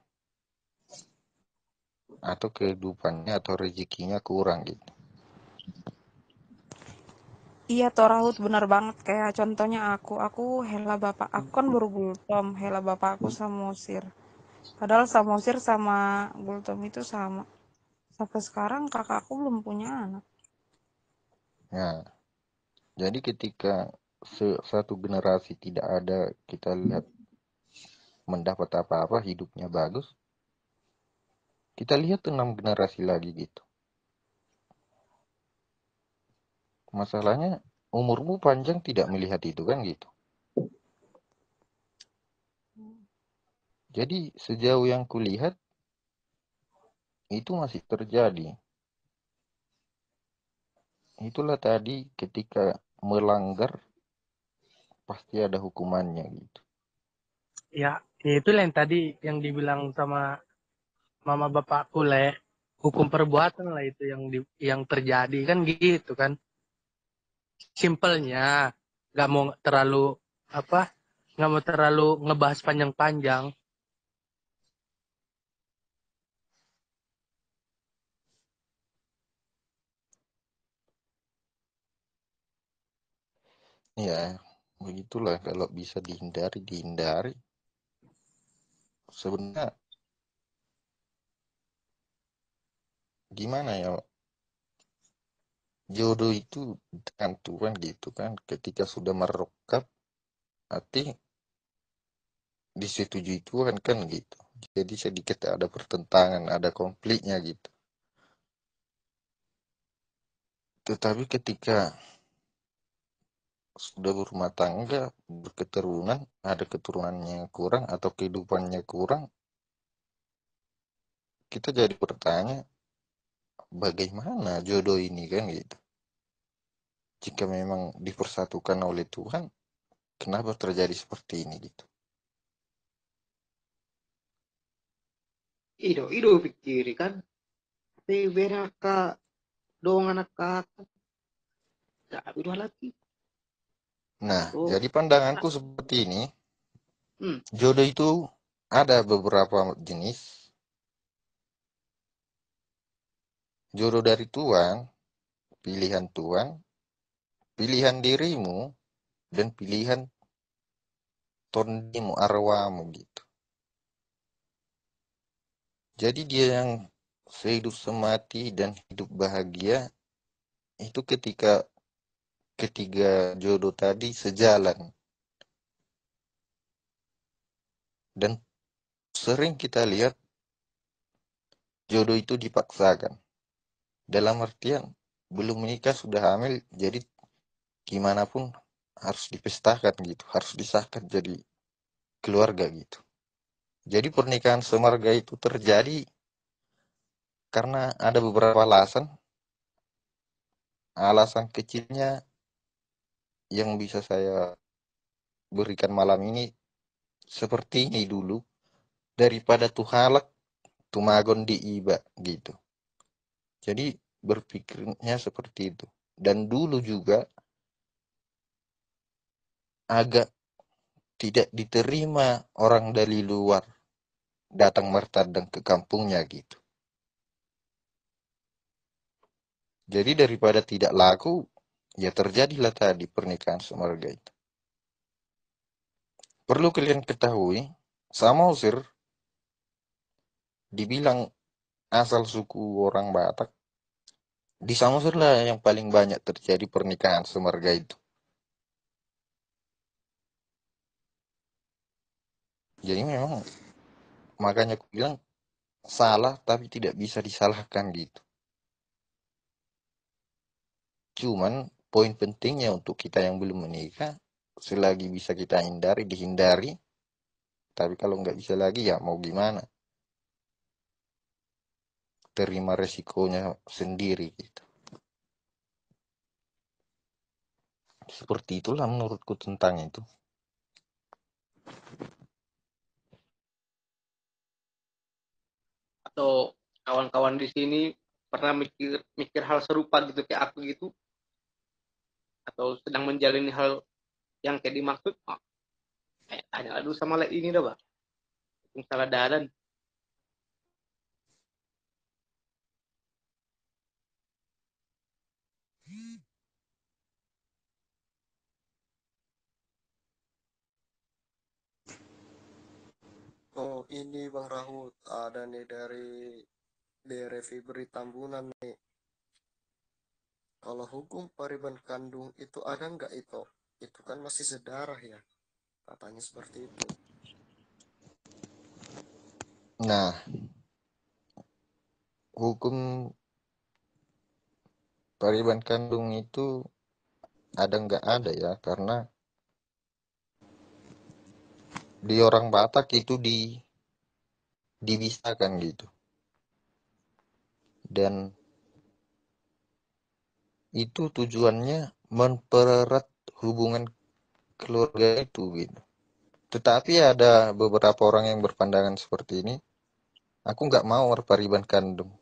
Atau kehidupannya atau rezekinya kurang gitu. Iya toh Rahut, benar banget. Kayak contohnya aku Hela bapak aku kan baru Gultom, Hela bapak aku Samosir. Padahal Samosir sama Gultom itu sama. Sampai sekarang kakakku belum punya anak. Nah, jadi ketika satu generasi tidak ada kita lihat mendapat apa-apa, hidupnya bagus, kita lihat 6 generasi lagi gitu. Masalahnya umurmu panjang tidak melihat itu kan gitu. Jadi sejauh yang kulihat itu masih terjadi. Itulah tadi ketika melanggar pasti ada hukumannya gitu. Ya itu yang tadi yang dibilang sama mama bapakku hukum perbuatan lah itu yang terjadi kan gitu kan. Simpelnya nggak mau terlalu apa nggak mau terlalu ngebahas panjang-panjang. Ya, begitulah kalau bisa dihindari. Sebenarnya gimana ya, jodoh itu dengan Tuhan gitu kan. Ketika sudah merekap, hati disetujui Tuhan kan gitu. Jadi sedikit ada pertentangan, ada konfliknya gitu. Tetapi ketika sudah berumah tangga, berketurunan, ada keturunannya kurang atau kehidupannya kurang, kita jadi bertanya, bagaimana jodoh ini kan gitu. Jika memang dipersatukan oleh Tuhan, kenapa terjadi seperti ini gitu. Ido pikir kan, beda ka dong anak kakak, tapi dua lagi. Nah, Oh, jadi pandanganku seperti ini, hmm. jodoh itu ada beberapa jenis. Jodoh dari Tuhan, pilihan dirimu, dan pilihan tondimu, arwahmu gitu. Jadi dia yang sehidup semati dan hidup bahagia, itu ketika ketiga jodoh tadi sejalan. Dan sering kita lihat jodoh itu dipaksakan. Dalam artian belum menikah sudah hamil, jadi gimana pun harus dipestakan gitu, harus disahkan jadi keluarga gitu. Jadi pernikahan semarga itu terjadi karena ada beberapa alasan. Alasan kecilnya yang bisa saya berikan malam ini seperti ini dulu, daripada tuhalak tumagon di iba gitu. Jadi berpikirnya seperti itu. Dan dulu juga agak tidak diterima orang dari luar datang mertadang ke kampungnya gitu. Jadi daripada tidak laku, ya terjadilah tadi pernikahan semarga itu. Perlu kalian ketahui, Samosir dibilang asal suku orang Batak, di Samosir lah yang paling banyak terjadi pernikahan semarga itu. Jadi memang makanya aku bilang salah tapi tidak bisa disalahkan gitu. Cuman poin pentingnya untuk kita yang belum menikah, selagi bisa kita hindari, dihindari. Tapi kalau nggak bisa lagi ya mau gimana? Terima resikonya sendiri gitu. Seperti itulah menurutku tentang itu. Atau kawan-kawan di sini pernah mikir hal serupa gitu kayak aku gitu, atau sedang menjalani hal yang kayak dimaksud? Tanya dulu sama ini dah, Bang. Salah dalan. Oh ini Bang Rahut, ada nih dari Fibri Tambunan nih. Kalau hukum pariban kandung itu ada nggak itu? Itu kan masih sedarah ya, katanya seperti itu. Nah, hukum pariban kandung itu ada nggak ada ya, karena di orang Batak itu dibisakan gitu. Dan itu tujuannya mempererat hubungan keluarga itu gitu. Tetapi ada beberapa orang yang berpandangan seperti ini. Aku nggak mau pariban kandung.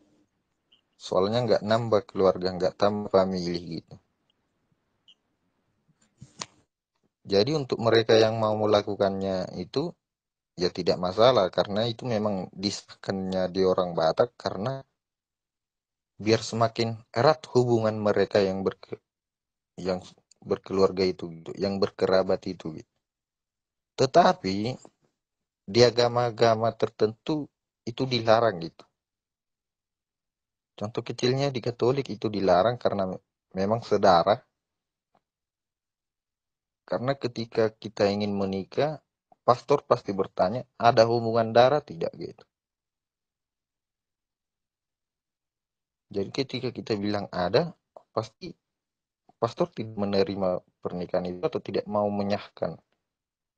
Soalnya nggak nambah keluarga, nggak tambah family gitu. Jadi untuk mereka yang mau melakukannya itu, ya tidak masalah. Karena itu memang disahkannya di orang Batak. Karena biar semakin erat hubungan mereka yang berkeluarga itu gitu, yang berkerabat itu gitu. Tetapi di agama-agama tertentu itu dilarang gitu. Contoh kecilnya di Katolik itu dilarang karena memang sedarah. Karena ketika kita ingin menikah, pastor pasti bertanya, ada hubungan darah tidak gitu. Jadi ketika kita bilang ada, pasti pastor tidak menerima pernikahan itu atau tidak mau menyahkan,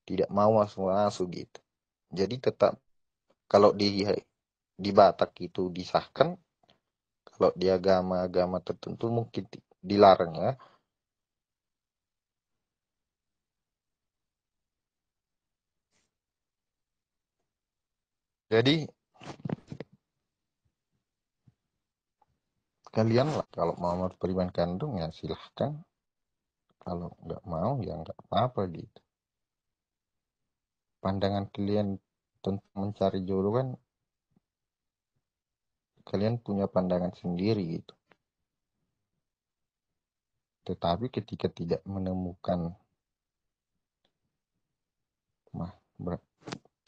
tidak mau masuk gitu. Jadi tetap kalau di Batak itu disahkan, kalau di agama-agama tertentu mungkin dilarang ya. Jadi kalian lah kalau mau pariban kandung ya silahkan. Kalau nggak mau ya nggak apa-apa gitu. Pandangan kalian tentang mencari jodoh kan kalian punya pandangan sendiri gitu. Tetapi ketika tidak menemukan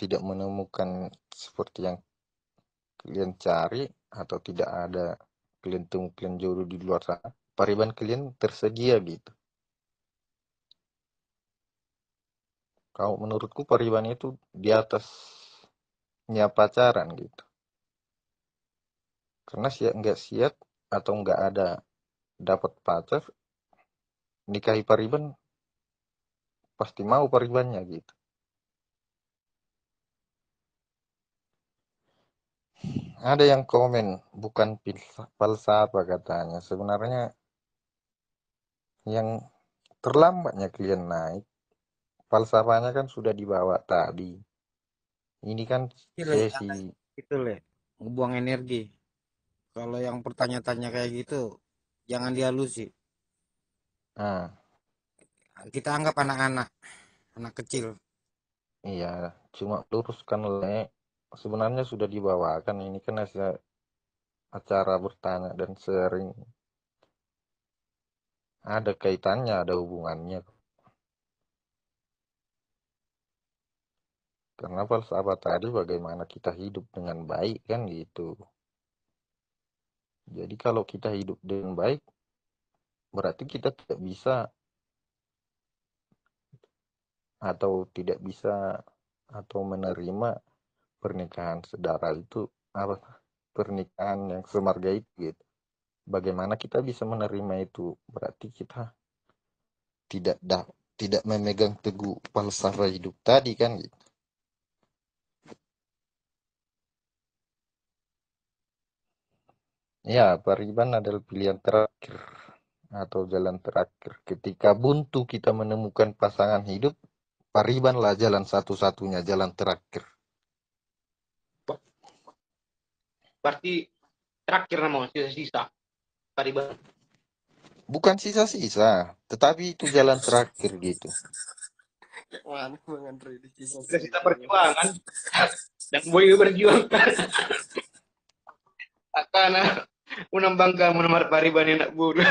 tidak menemukan seperti yang kalian cari atau tidak ada kalian temukan jodoh di luar sana, pariban kalian tersedia gitu. Kalau menurutku pariban itu di atasnya pacaran gitu. Karena nggak siap atau nggak ada dapat pacar, nikahi pariban pasti mau paribannya gitu. Ada yang komen bukan falsafah katanya. Sebenarnya yang terlambatnya kalian naik, falsafahnya kan sudah dibawa tadi. Ini kan sesi Itu ngebuang energi. Kalau yang pertanyaan-tanya kayak gitu, jangan dihalusi. Nah, Kita anggap anak-anak, anak kecil. Iya, cuma luruskan sebenarnya sudah dibawakan ini kan acara bertanya dan sharing. Ada kaitannya, ada hubungannya. Karena falsafah tadi bagaimana kita hidup dengan baik kan gitu. Jadi kalau kita hidup dengan baik, berarti kita tidak bisa atau menerima pernikahan saudara itu apa pernikahan yang semarga itu gitu. Bagaimana kita bisa menerima itu? Berarti kita tidak tidak memegang teguh falsafah hidup tadi kan gitu. Ya, Pariban adalah pilihan terakhir atau jalan terakhir. Ketika buntu kita menemukan pasangan hidup, Paribanlah jalan satu-satunya jalan terakhir. Berarti terakhir nama sisa-sisa Pariban. Bukan sisa-sisa, tetapi itu jalan terakhir gitu. Mana Bang Andre di kisah Sisa perjuangan dan boy berjuang akan menambang kamu nomor Pariban enak bodoh.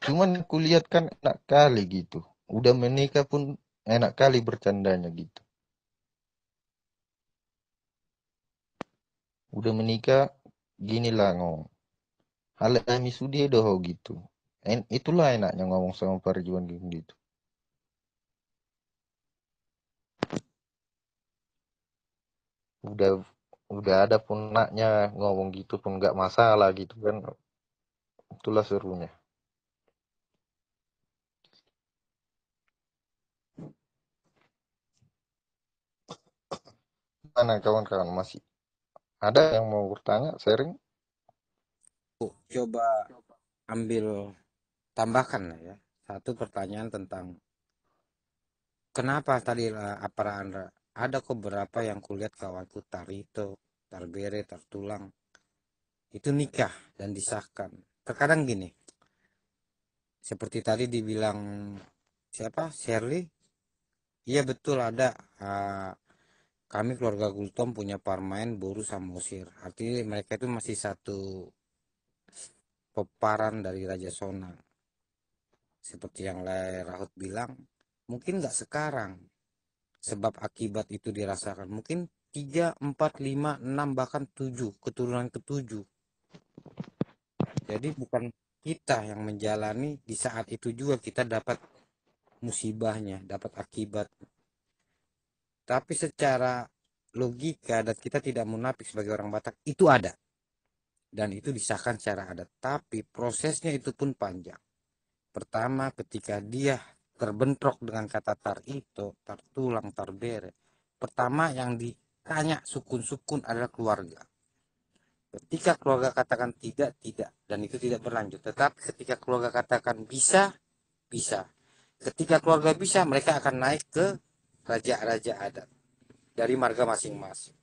Cuman kulihat kan enak kali gitu. Udah menikah pun enak kali bercandanya gitu. Udah menikah gini lah ngomong. Hal kami sudah doh gitu. Itulah enaknya ngomong sama Pariban gitu. Udah ada pun anaknya ngomong gitu pun nggak masalah gitu kan. Itulah serunya. Mana kawan-kawan masih ada yang mau bertanya, sharing? Coba ambil tambahkan lah ya. Satu pertanyaan tentang kenapa tadi apa Andra? Ada kok beberapa yang kulihat kawanku Tarito, Tarbere, Tartulang itu nikah dan disahkan. Terkadang gini, seperti tadi dibilang siapa? Shirley. Iya betul ada. Kami keluarga Gultom punya parmain Boru sama Usir. Artinya mereka itu masih satu peparan dari Raja Sona. Seperti yang Rahut bilang, mungkin nggak sekarang. Sebab akibat itu dirasakan. Mungkin 3, 4, 5, 6, bahkan 7. Keturunan ke-7. Jadi bukan kita yang menjalani, di saat itu juga kita dapat musibahnya, dapat akibat. Tapi secara logika dan kita tidak munafik sebagai orang Batak, itu ada. Dan itu disahkan secara adat. Tapi prosesnya itu pun panjang. Pertama ketika dia terbentrok dengan kata tar itu, tar tulang, tar bere. Pertama yang ditanya sukun-sukun adalah keluarga. Ketika keluarga katakan tidak, tidak. Dan itu tidak berlanjut. Tetapi ketika keluarga katakan bisa, bisa. Ketika keluarga bisa, mereka akan naik ke raja-raja adat. Dari marga masing-masing.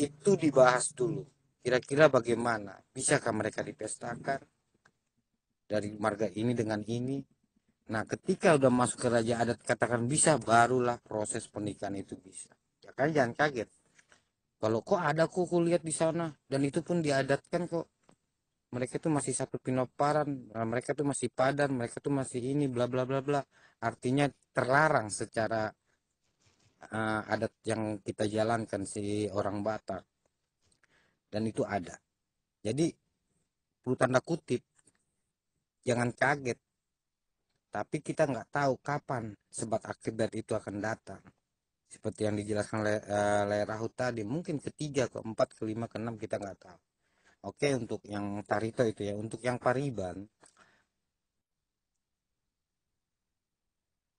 Itu dibahas dulu. Kira-kira bagaimana? Bisakah mereka dipestakan? Dari marga ini dengan ini. Nah ketika udah masuk ke raja adat katakan bisa, barulah proses pernikahan itu bisa. Ya kan jangan kaget. Kalau kok ada kok lihat di sana dan itu pun diadatkan kok. Mereka itu masih satu pinoparan, mereka itu masih padan, mereka itu masih ini bla bla bla bla. Artinya terlarang secara adat yang kita jalankan si orang Batak. Dan itu ada. Jadi perlu tanda kutip, jangan kaget. Tapi kita nggak tahu kapan sebab akibat itu akan datang. Seperti yang dijelaskan oleh Rahut tadi, mungkin ketiga, keempat, kelima, keenam kita nggak tahu. Oke, untuk yang Tarito itu ya, untuk yang Pariban,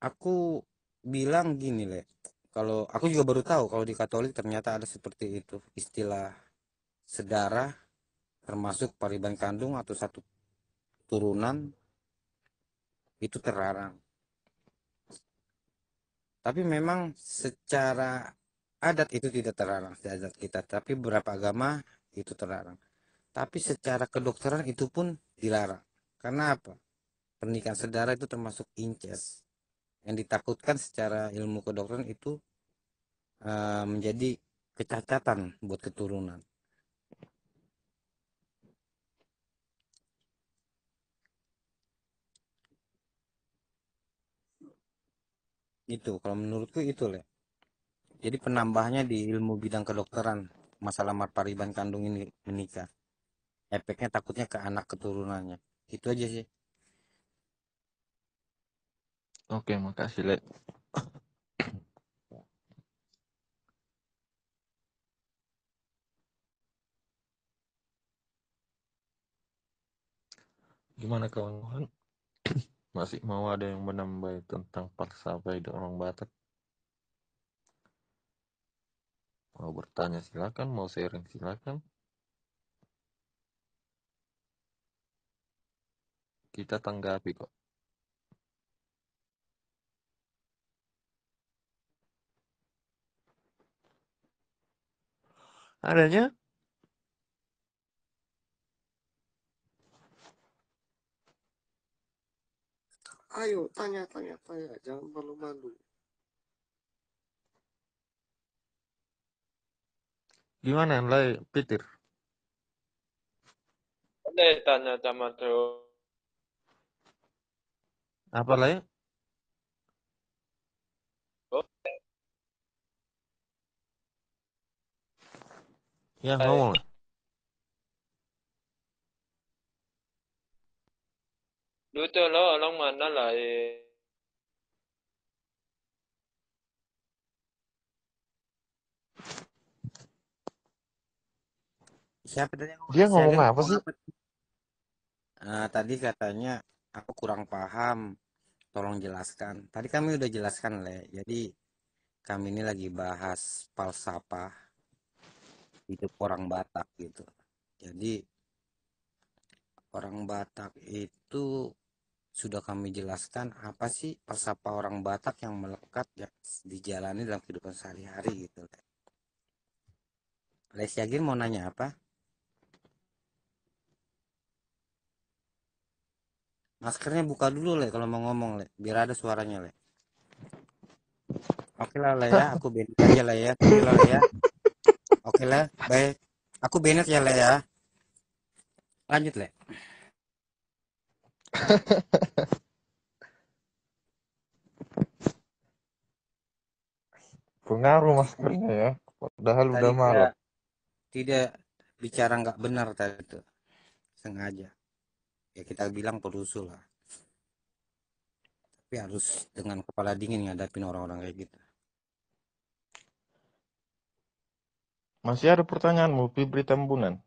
aku bilang gini Le, kalau aku juga baru tahu kalau di Katolik ternyata ada seperti itu istilah sedara, termasuk Pariban kandung atau satu turunan itu terlarang. Tapi memang secara adat itu tidak terlarang di adat kita, tapi beberapa agama itu terlarang. Tapi secara kedokteran itu pun dilarang. Karena apa? Pernikahan sedara itu termasuk incest. Yang ditakutkan secara ilmu kedokteran itu menjadi kecacatan buat keturunan. Itu kalau menurutku itu Le. Jadi penambahnya di ilmu bidang kedokteran masalah marpariban kandung ini menikah. Efeknya takutnya ke anak keturunannya. Itu aja sih. Oke, makasih, Le. Gimana kawan-kawan? Masih mau ada yang menambah tentang falsafah hidup orang Batak? Mau bertanya silakan, mau sharing silakan. Kita tanggapi kok. Adanya? Ayo, tanya, jangan malu-malu. Gimana, Le, Peter? Ada tanya sama tuh. Apa, Le? Ya, ngomong lah. Dulu tuh lo orang mana lah Siapa tadi yang Dia ngomong apa ngomong sih? apa? Tadi katanya aku kurang paham. Tolong jelaskan. Tadi kami udah jelaskan Le. Jadi kami ini lagi bahas falsafah hidup orang Batak gitu. Jadi orang Batak itu sudah kami jelaskan apa sih falsafah orang Batak yang melekat yang dijalani dalam kehidupan sehari-hari gitu. Le Siagin mau nanya apa? Maskernya buka dulu Le kalau mau ngomong Le, biar ada suaranya Le. Oke lah Le ya, aku benet aja Le ya. Oke lah Le ya. Oke lah, baik. Aku benet ya Le ya. Lanjut Le. Pengaruh maskernya ya. Padahal Tadi udah malam. tidak bicara nggak benar tadi itu. Sengaja. Ya kita bilang perusuh lah. Tapi harus dengan kepala dingin ngadapin orang-orang kayak gitu. Masih ada pertanyaanmu, Fibri Tambunan?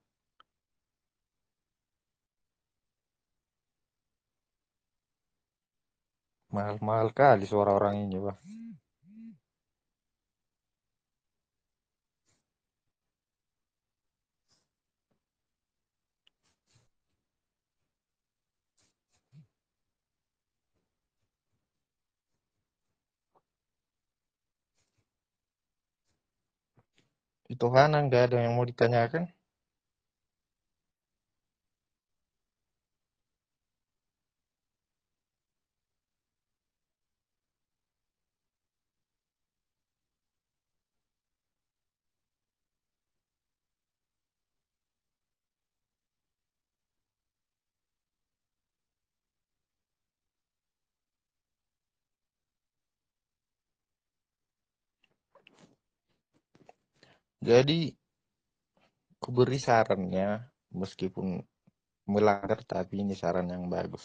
Mahal-mahal kali suara orang ini, Bang. Itu Hana nggak ada yang mau ditanyakan? Jadi, aku beri sarannya, meskipun melanggar, tapi ini saran yang bagus.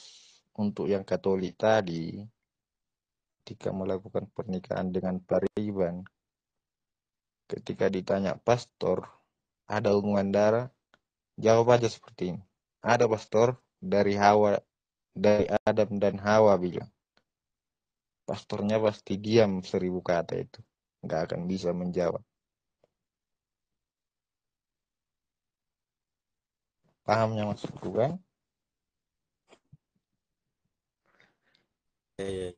Untuk yang Katolik tadi, ketika melakukan pernikahan dengan pariban, ketika ditanya pastor, ada hubungan darah, jawab aja seperti ini. Ada pastor dari Hawa, dari Adam dan Hawa bilang. Pastornya pasti diam 1000 kata itu. Nggak akan bisa menjawab. Pahamnya maksudku kan? Ya.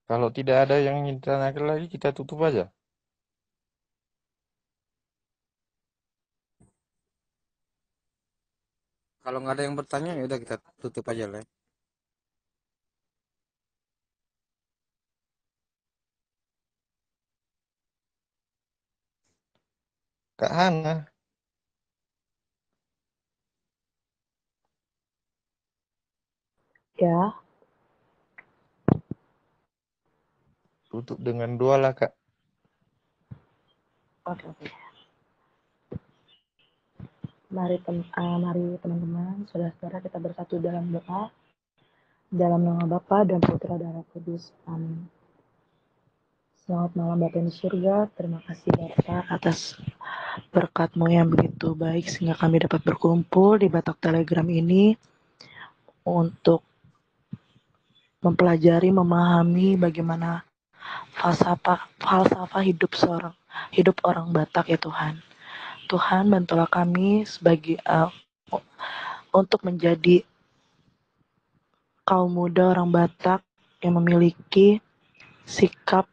Kalau tidak ada yang ingin ditanyakan lagi, kita tutup aja. Kalau nggak ada yang bertanya ya udah kita tutup aja lah. Kak Hana, Ya, tutup dengan doa lah Kak. oke. Mari teman-teman, saudara-saudara kita bersatu dalam doa. Dalam nama Bapa dan Putra dan Roh Kudus. Amin. Selamat malam Bapak di surga. Terima kasih Bapak atas berkat-Mu yang begitu baik sehingga kami dapat berkumpul di Batak Telegram ini untuk mempelajari, memahami bagaimana falsafah hidup orang Batak ya Tuhan. Tuhan bantulah kami untuk menjadi kaum muda orang Batak yang memiliki sikap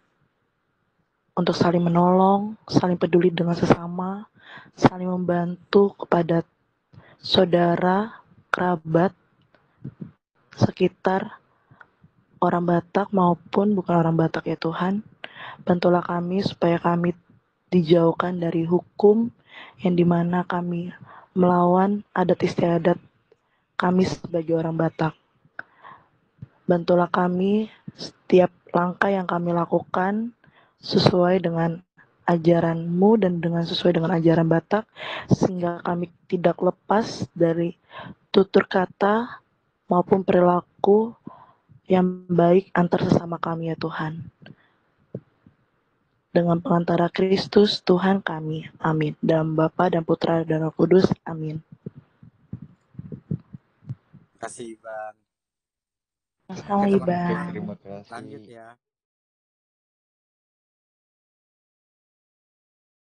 untuk saling menolong, saling peduli dengan sesama, saling membantu kepada saudara, kerabat, sekitar orang Batak maupun bukan orang Batak ya Tuhan. Bantulah kami supaya kami dijauhkan dari hukum yang dimana kami melawan adat istiadat kami sebagai orang Batak. Bantulah kami setiap langkah yang kami lakukan sesuai dengan ajaran-Mu dan sesuai dengan ajaran Batak, sehingga kami tidak lepas dari tutur kata maupun perilaku yang baik antar sesama kami ya Tuhan. Dengan pengantara Kristus Tuhan kami, amin. Dalam Bapa dan Putra dan Roh Kudus, amin. Terima kasih Bang. Sama Oke Iban. teman-teman, Terima kasih. lanjut ya.